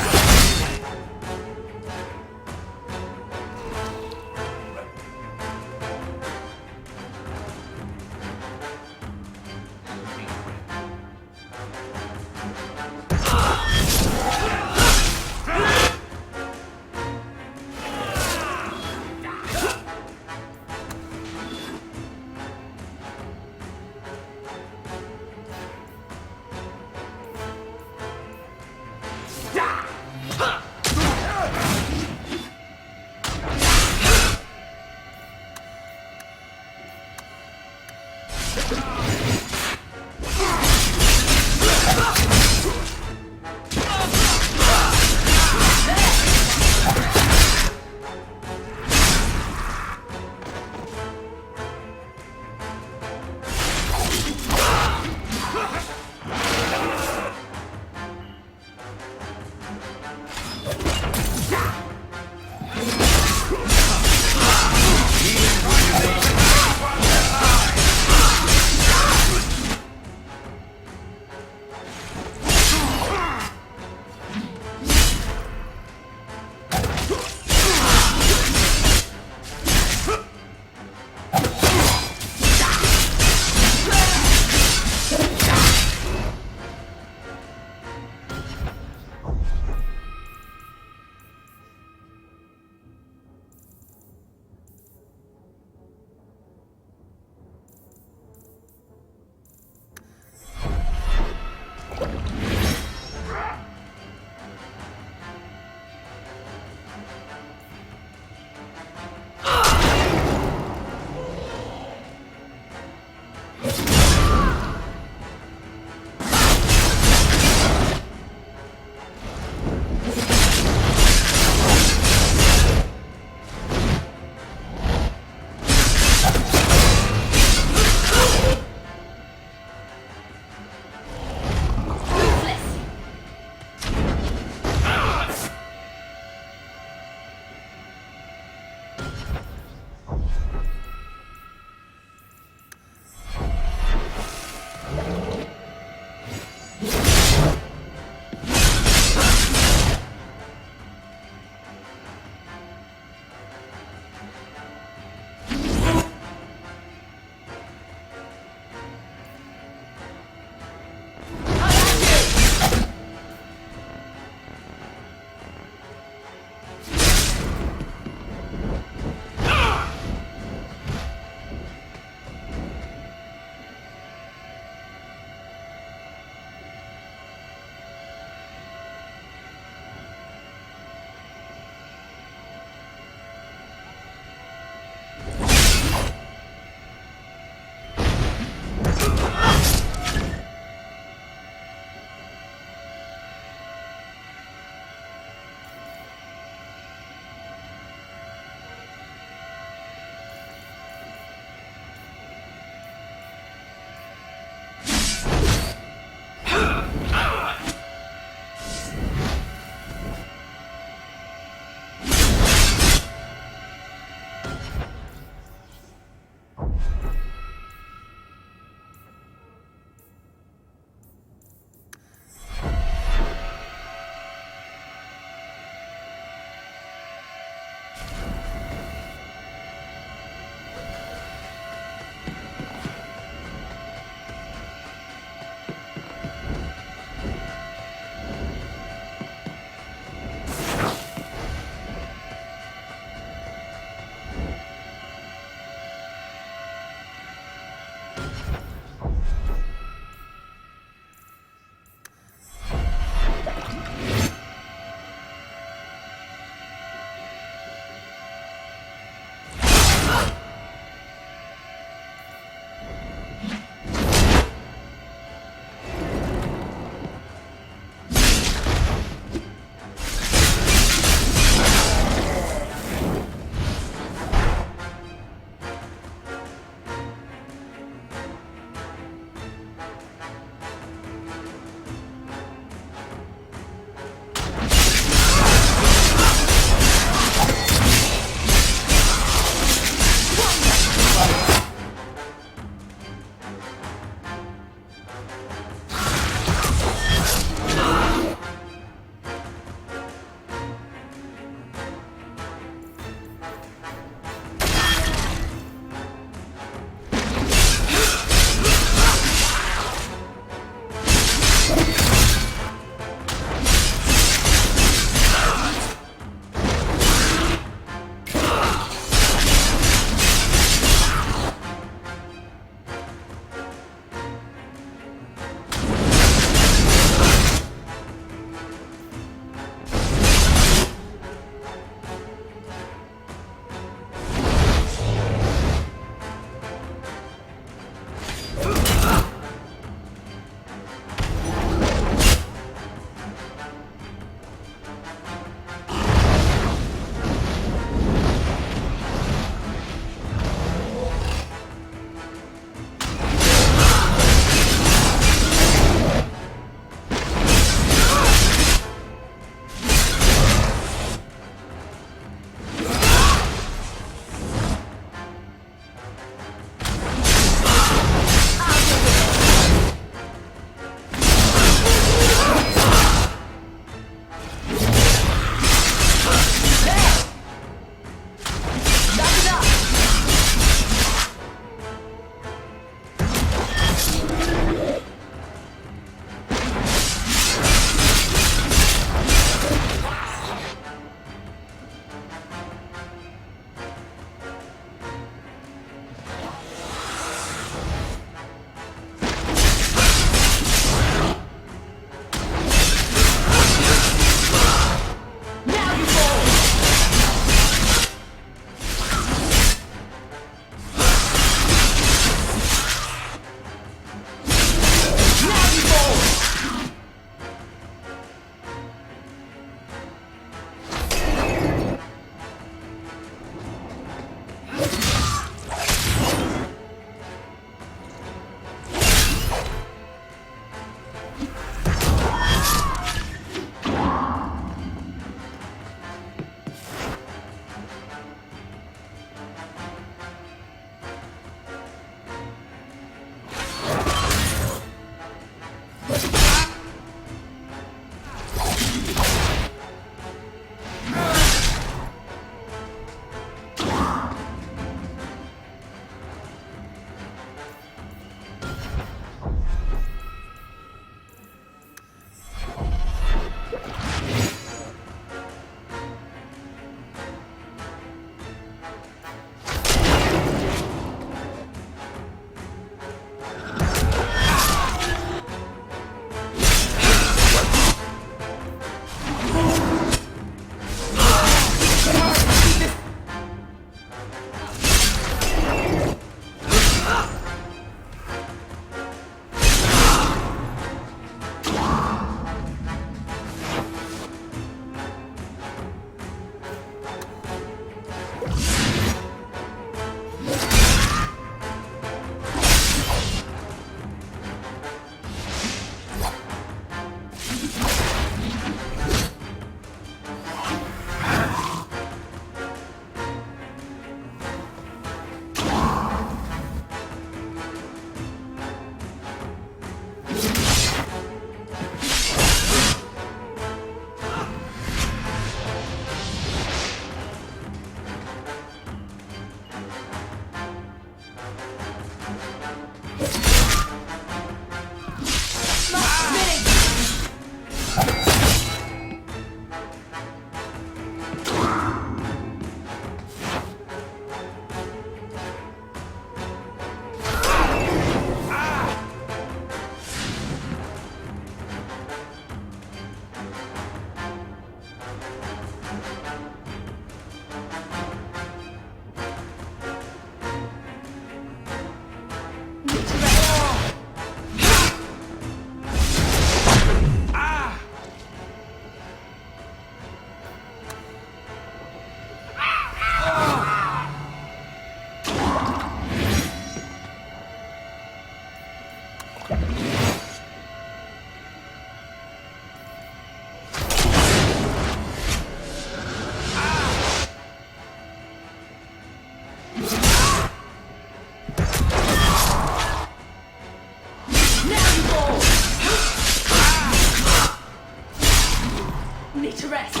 Speaker 23: Need to rest.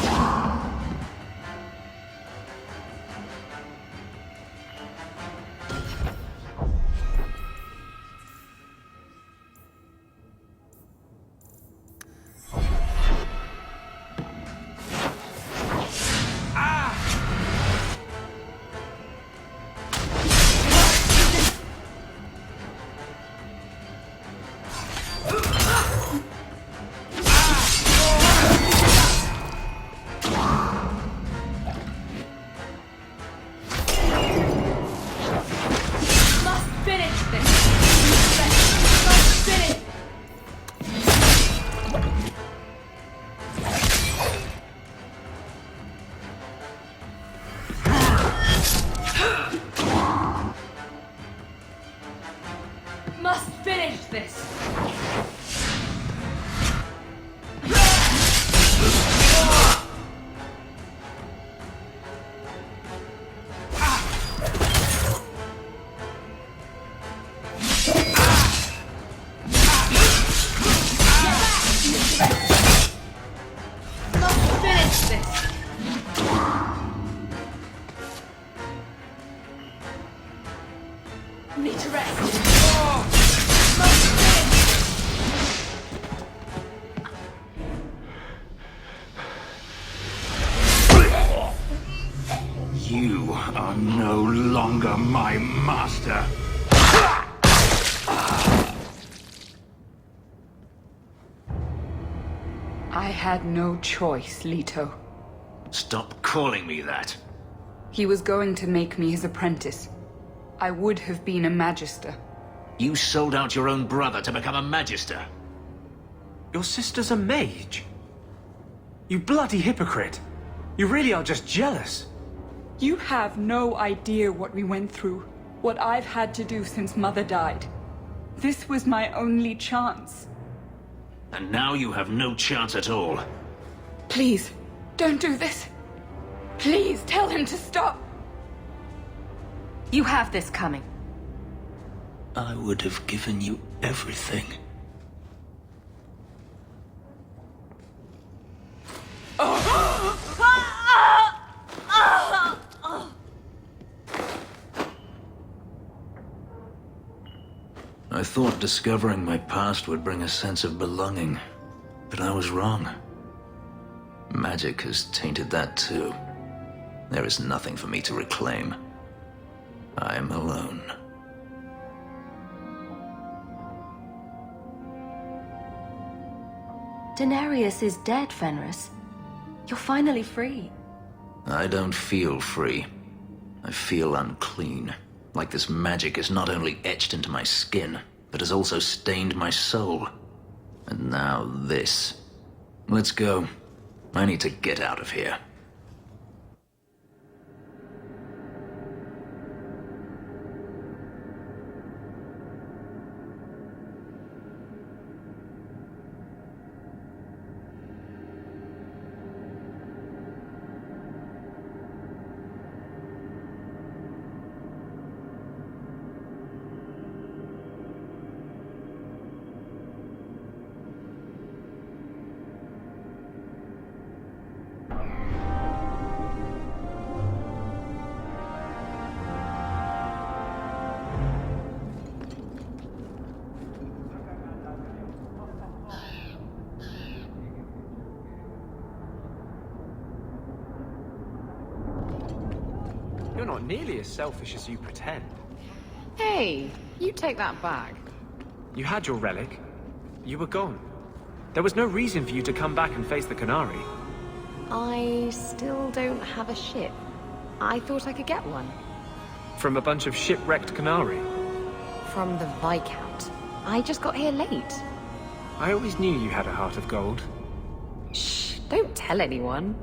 Speaker 23: Must finish this. Need to rest.
Speaker 16: You are no longer my master.
Speaker 23: I had no choice, Leto.
Speaker 16: Stop calling me that.
Speaker 23: He was going to make me his apprentice. I would have been a magister.
Speaker 16: You sold out your own brother to become a magister.
Speaker 22: Your sister's a mage? You bloody hypocrite. You really are just jealous.
Speaker 23: You have no idea what we went through, what I've had to do since Mother died. This was my only chance.
Speaker 16: And now you have no chance at all.
Speaker 23: Please, don't do this. Please, tell him to stop.
Speaker 3: You have this coming.
Speaker 16: I would have given you everything. I thought discovering my past would bring a sense of belonging, but I was wrong. Magic has tainted that too. There is nothing for me to reclaim. I am alone.
Speaker 10: Denarius is dead, Fenris. You're finally free.
Speaker 16: I don't feel free. I feel unclean. Like this magic is not only etched into my skin, but has also stained my soul. And now this. Let's go. I need to get out of here.
Speaker 2: You're not nearly as selfish as you pretend.
Speaker 3: Hey, you take that back.
Speaker 2: You had your relic. You were gone. There was no reason for you to come back and face the Canary.
Speaker 3: I still don't have a ship. I thought I could get one.
Speaker 2: From a bunch of shipwrecked Canary.
Speaker 3: From the Viscount. I just got here late.
Speaker 2: I always knew you had a heart of gold.
Speaker 3: Shh, don't tell anyone.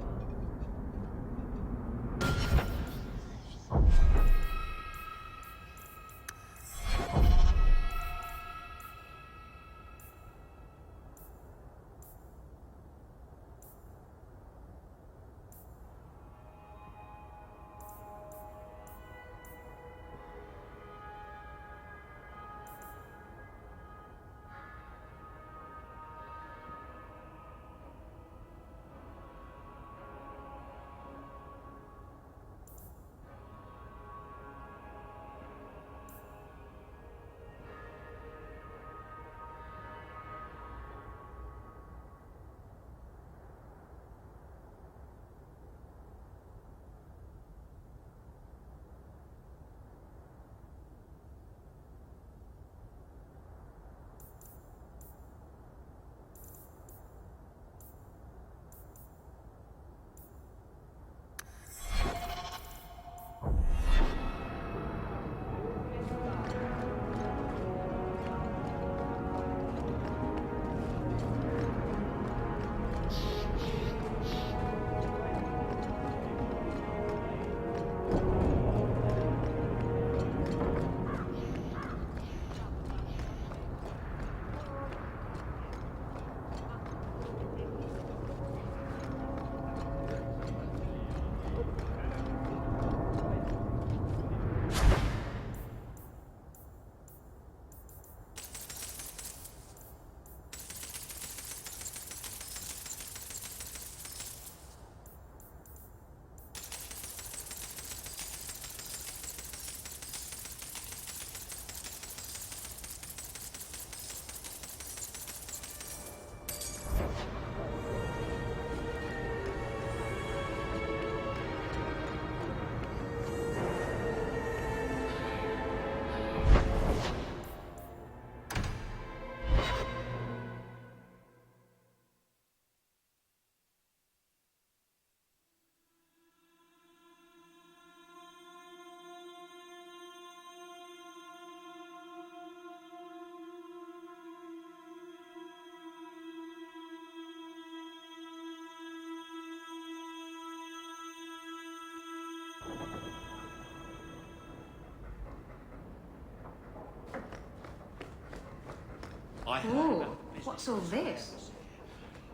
Speaker 3: Ooh, what's all this?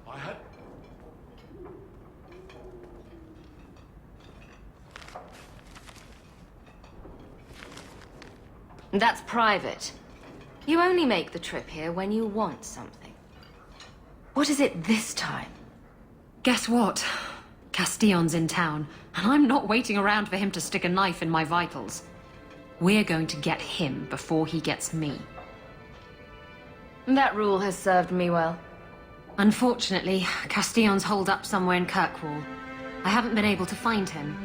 Speaker 19: I had...
Speaker 21: That's private. You only make the trip here when you want something. What is it this time?
Speaker 3: Guess what? Castillon's in town, and I'm not waiting around for him to stick a knife in my vitals. We're going to get him before he gets me.
Speaker 21: That rule has served me well.
Speaker 3: Unfortunately, Castillon's holed up somewhere in Kirkwall. I haven't been able to find him.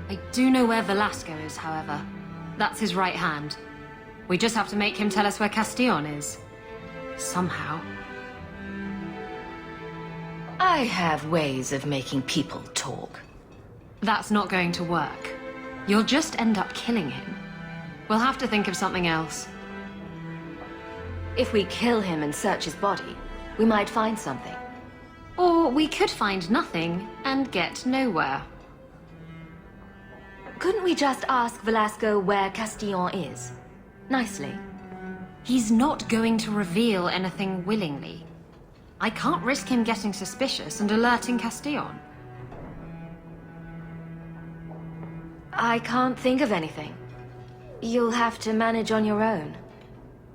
Speaker 3: I do know where Velasco is, however. That's his right hand. We just have to make him tell us where Castillon is. Somehow.
Speaker 21: I have ways of making people talk.
Speaker 3: That's not going to work. You'll just end up killing him. We'll have to think of something else.
Speaker 21: If we kill him and search his body, we might find something.
Speaker 3: Or we could find nothing and get nowhere.
Speaker 21: Couldn't we just ask Velasco where Castillon is? Nicely.
Speaker 3: He's not going to reveal anything willingly. I can't risk him getting suspicious and alerting Castillon.
Speaker 21: I can't think of anything. You'll have to manage on your own.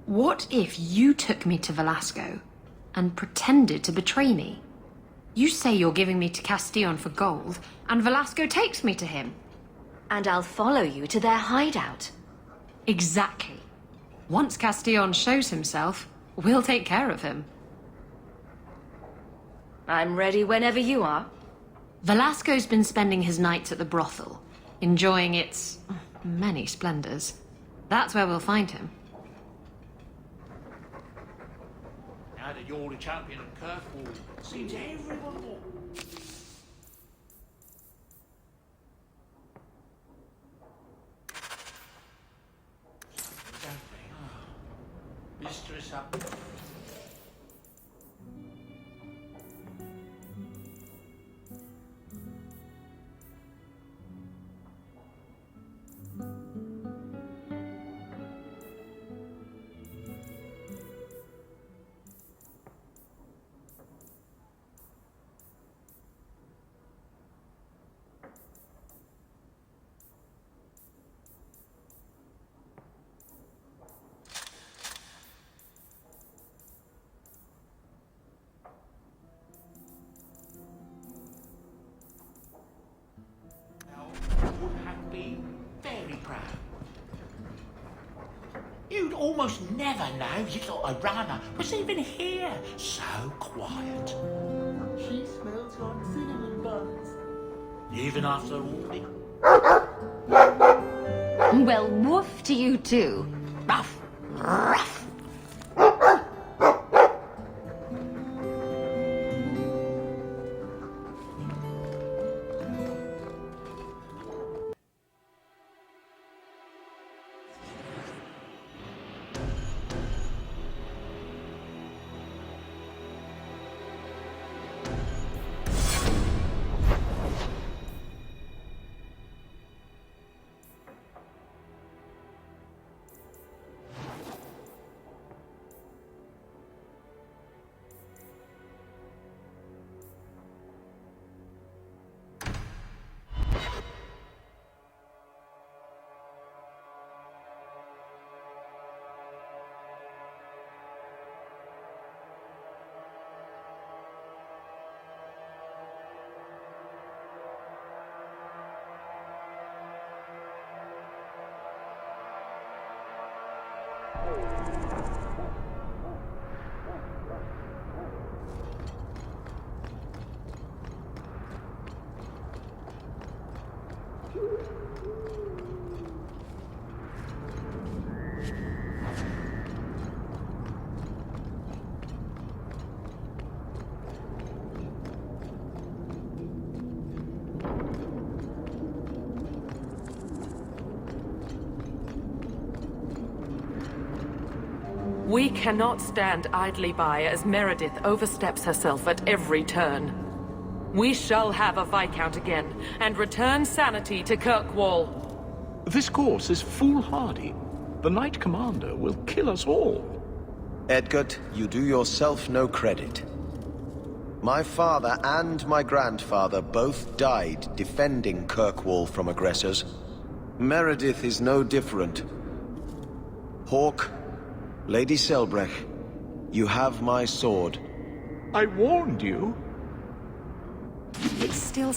Speaker 3: What if you took me to Velasco and pretended to betray me? You say you're giving me to Castillon for gold, and Velasco takes me to him.
Speaker 21: And I'll follow you to their hideout.
Speaker 3: Exactly. Once Castillon shows himself, we'll take care of him.
Speaker 21: I'm ready whenever you are.
Speaker 3: Velasco's been spending his nights at the brothel. enjoying its many splendors. That's where we'll find him.
Speaker 19: Now that you're the champion of Kirkwall, seems everyone will... Mistress up. Would have been very proud. You'd almost never know you thought a runner was even here. So quiet. She smells like cinnamon buns. Even after all the...
Speaker 3: Well, woof to you too. Ruff, ruff.
Speaker 4: We cannot stand idly by as Meredith oversteps herself at every turn. We shall have a Viscount again, and return sanity to Kirkwall.
Speaker 6: This course is foolhardy. The Knight Commander will kill us all.
Speaker 8: Edgard, you do yourself no credit. My father and my grandfather both died defending Kirkwall from aggressors. Meredith is no different. Hawke, Lady Selbrecht, you have my sword.
Speaker 6: I warned you.
Speaker 4: It's still...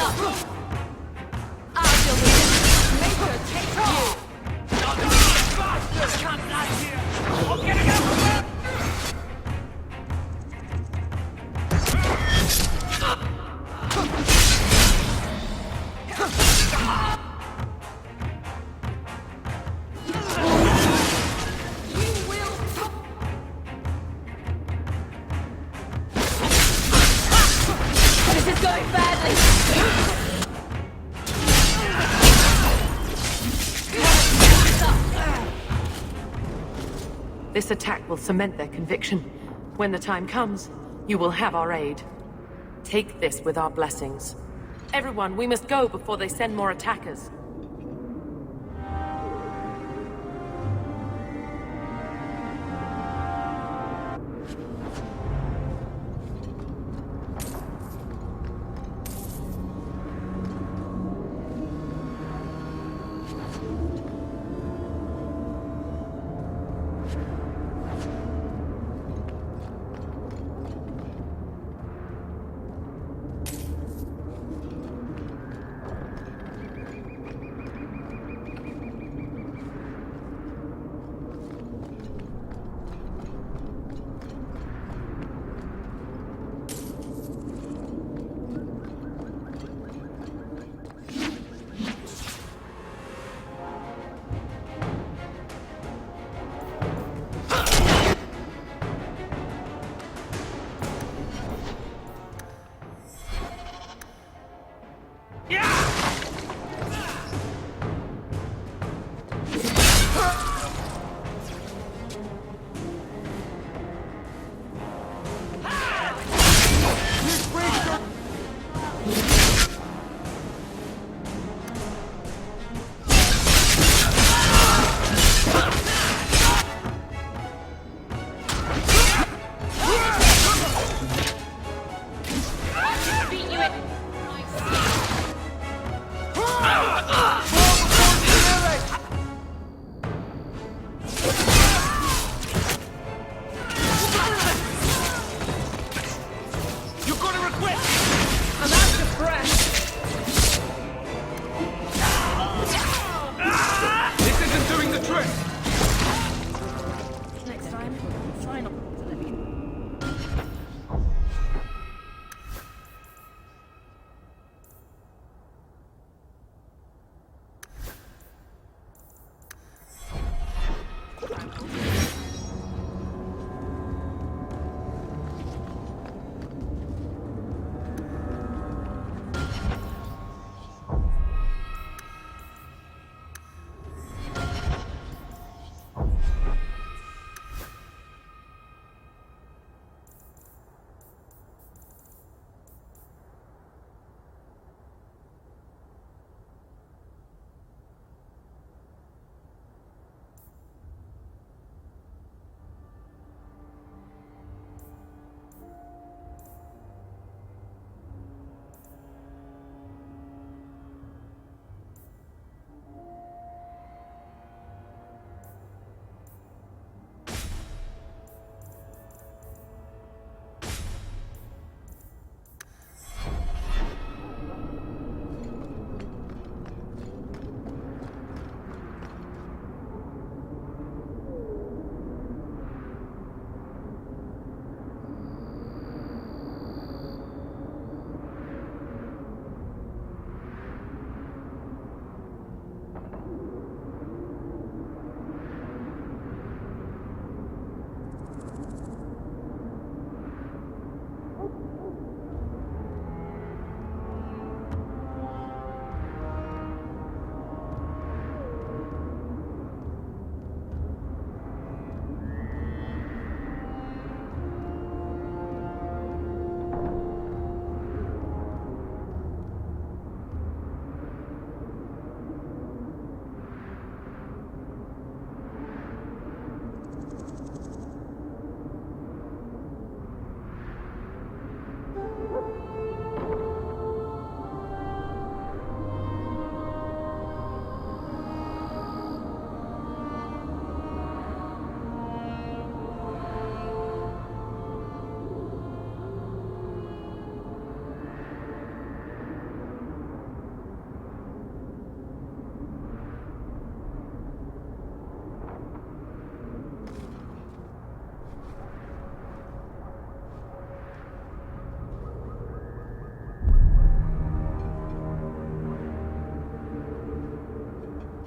Speaker 9: I'll deal with it. Make her take you.
Speaker 19: Come right here! I'll get it out!
Speaker 9: This is going badly.
Speaker 4: This attack will cement their conviction. When the time comes, you will have our aid. Take this with our blessings. Everyone, we must go before they send more attackers.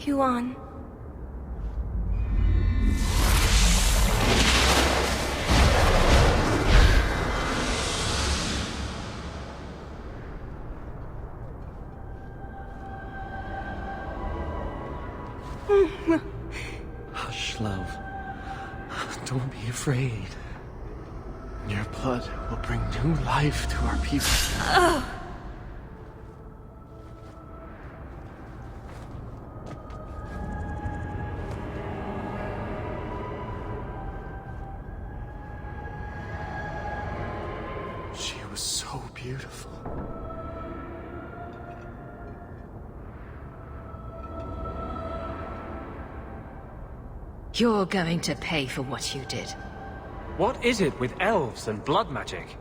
Speaker 15: Yuan.
Speaker 11: Hush, love. Don't be afraid. Your blood will bring new life to our people. She was so beautiful.
Speaker 5: You're going to pay for what you did.
Speaker 2: What is it with elves and blood magic?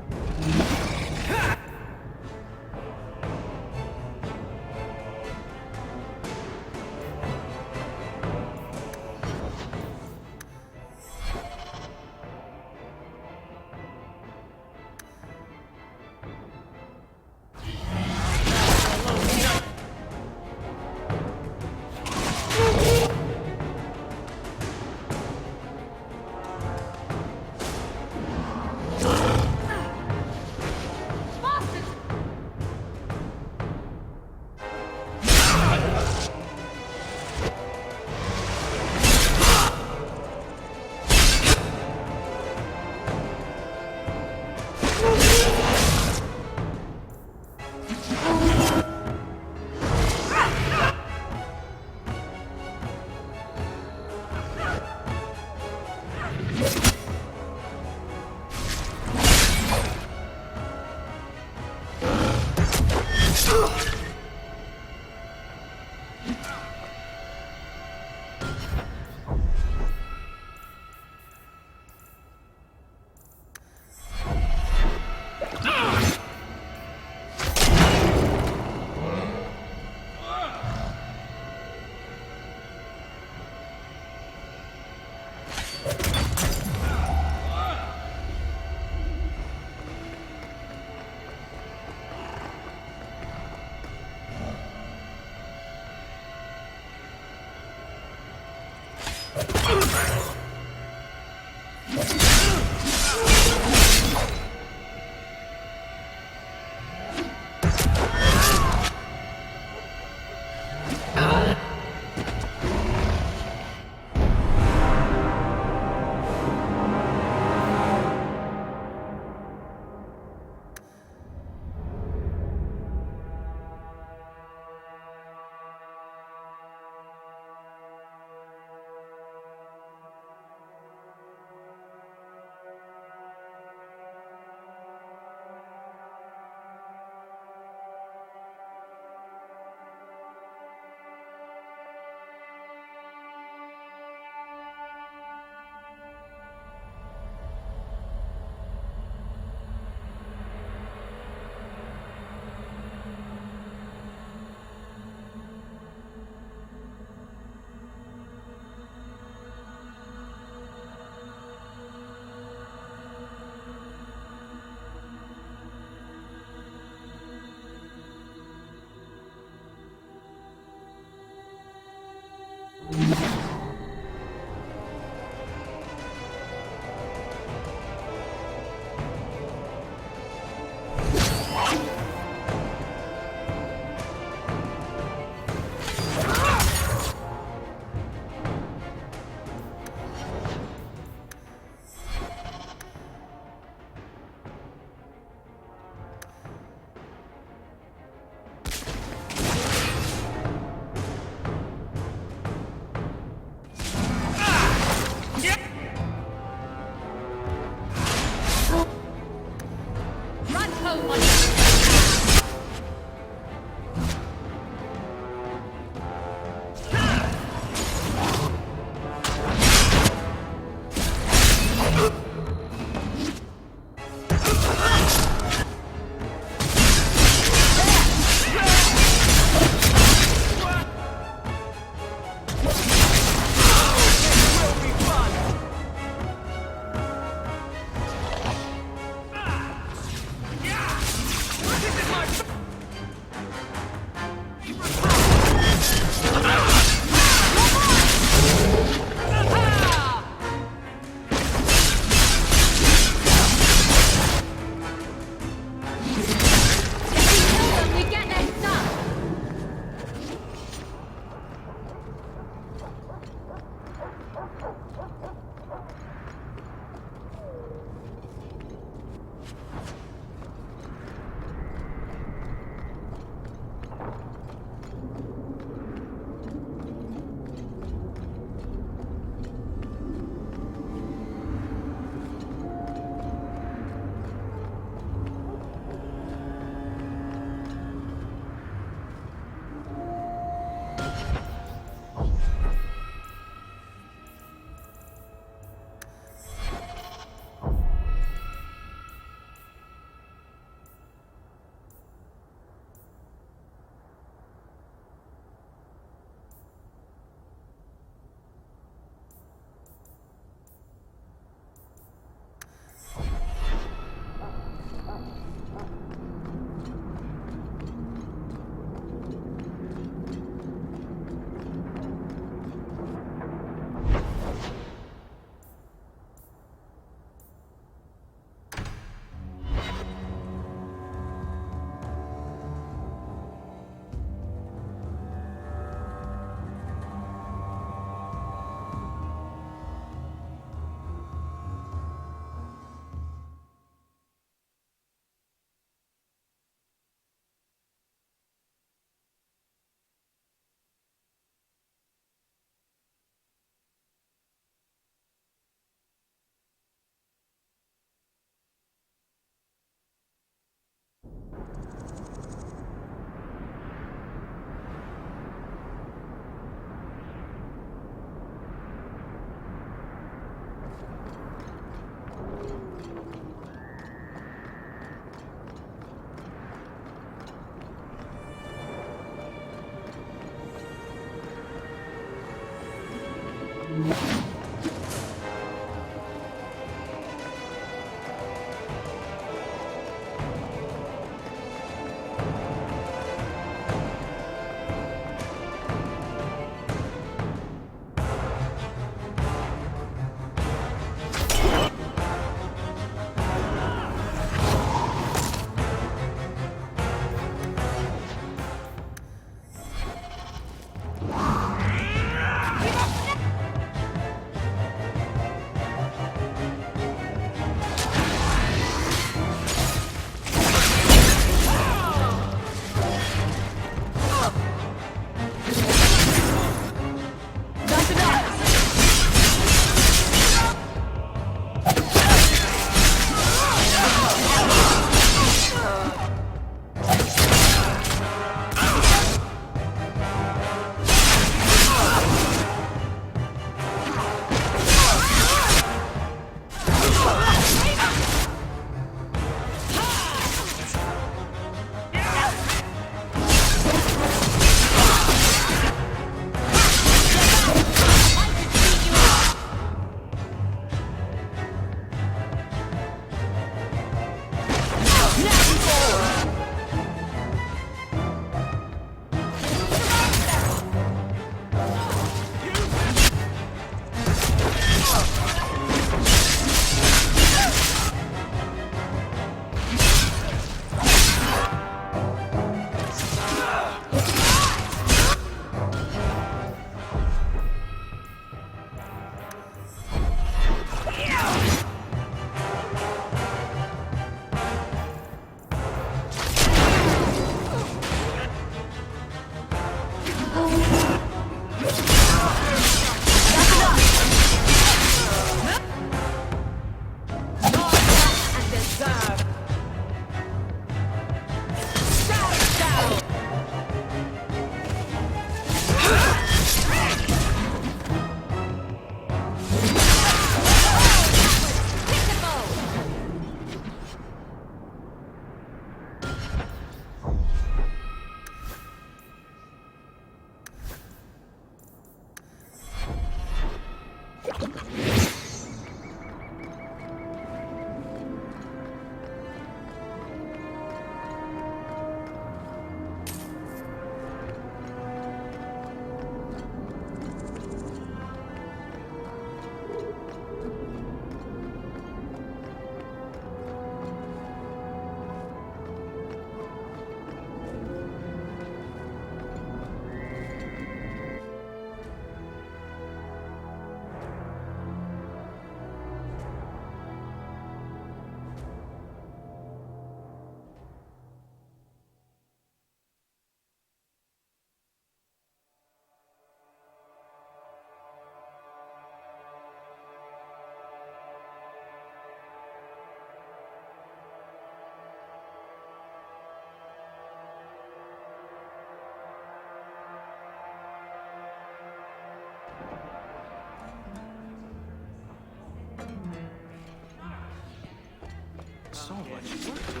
Speaker 11: So much work to do.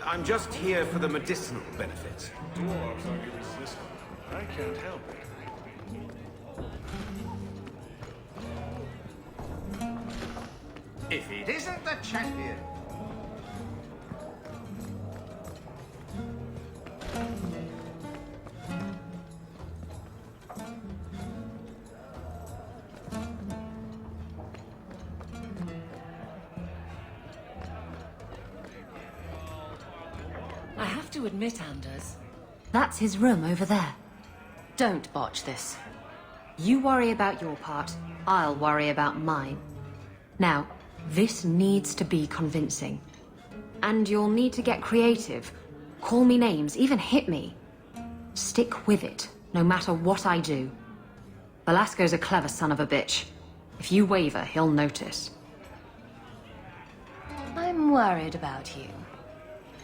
Speaker 1: I'm just here for the medicinal benefits.
Speaker 6: Dwarves are irresistible. I can't help it.
Speaker 1: If it isn't the champion.
Speaker 3: I have to admit, Anders, that's his room over there. Don't botch this. You worry about your part, I'll worry about mine. Now, this needs to be convincing. And you'll need to get creative. call me names, even hit me. Stick with it, no matter what I do. Velasco's a clever son of a bitch. If you waver, he'll notice.
Speaker 21: I'm worried about you.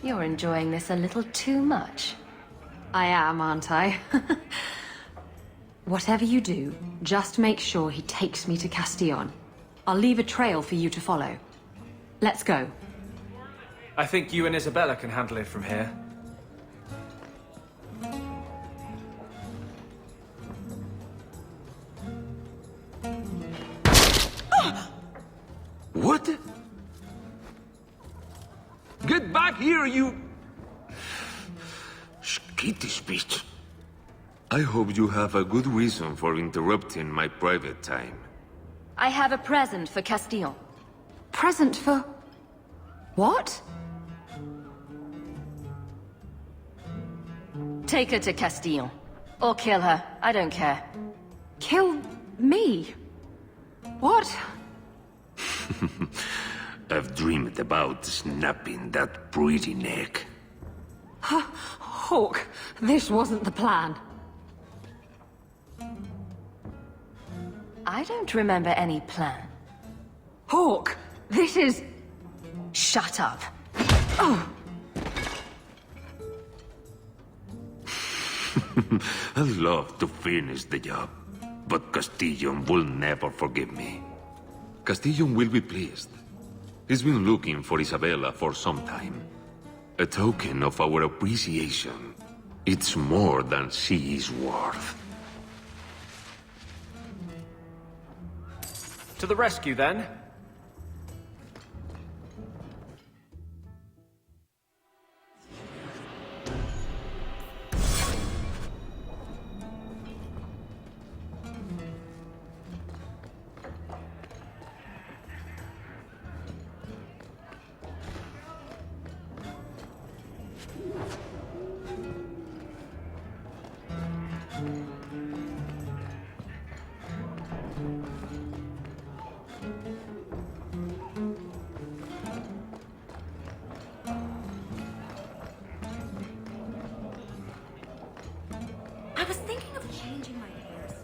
Speaker 21: You're enjoying this a little too much.
Speaker 3: I am, aren't I? Whatever you do, just make sure he takes me to Castillon. I'll leave a trail for you to follow. Let's go.
Speaker 2: I think you and Isabella can handle it from here.
Speaker 20: What? Get back here, you... skittish bitch. I hope you have a good reason for interrupting my private time.
Speaker 21: I have a present for Castillon.
Speaker 3: Present for... what?
Speaker 21: Take her to Castillon. Or kill her. I don't care.
Speaker 3: Kill me? What?
Speaker 20: I've dreamed about snapping that pretty neck.
Speaker 3: Hawke, this wasn't the plan.
Speaker 21: I don't remember any plan.
Speaker 3: Hawke, this is...
Speaker 21: Shut up.
Speaker 3: Oh!
Speaker 20: I'd love to finish the job, but Castillon will never forgive me. Castillon will be pleased. He's been looking for Isabella for some time. A token of our appreciation. It's more than she is worth.
Speaker 2: To the rescue, then.
Speaker 9: I was thinking of changing my hairstyle.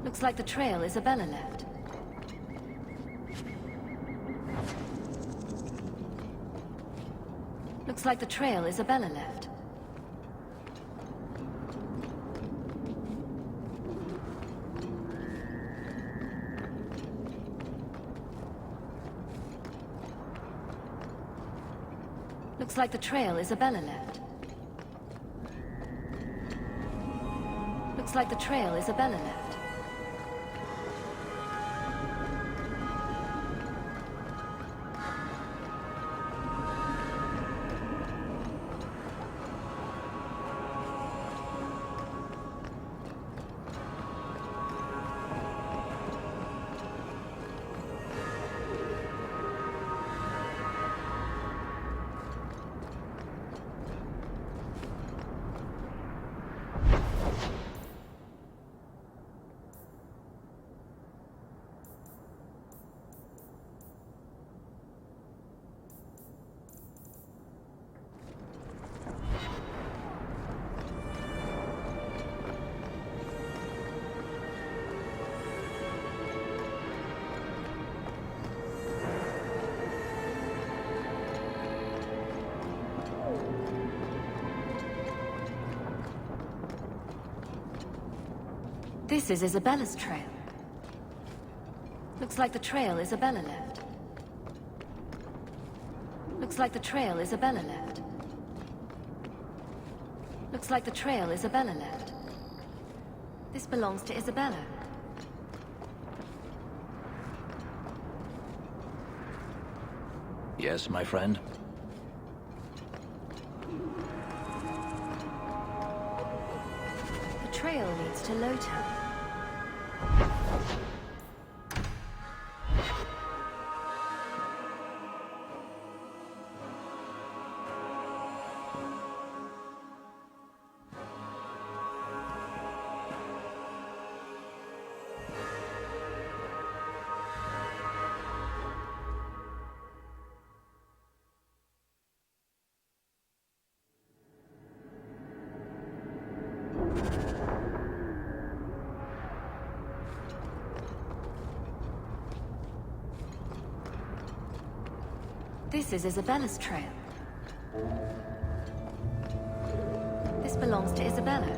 Speaker 21: Looks like the trail Isabella left. Looks like the trail Isabella left. Looks like the trail Isabella left. Looks like the trail Isabella left. This is Isabella's trail. Looks like the trail Isabella left. Looks like the trail Isabella left. Looks like the trail Isabella left. This belongs to Isabella.
Speaker 16: Yes, my friend?
Speaker 21: The trail leads to Lowtown. This is Isabella's trail. This belongs to Isabella.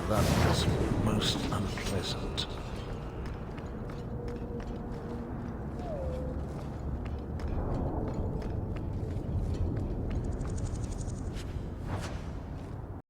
Speaker 6: That was most unpleasant.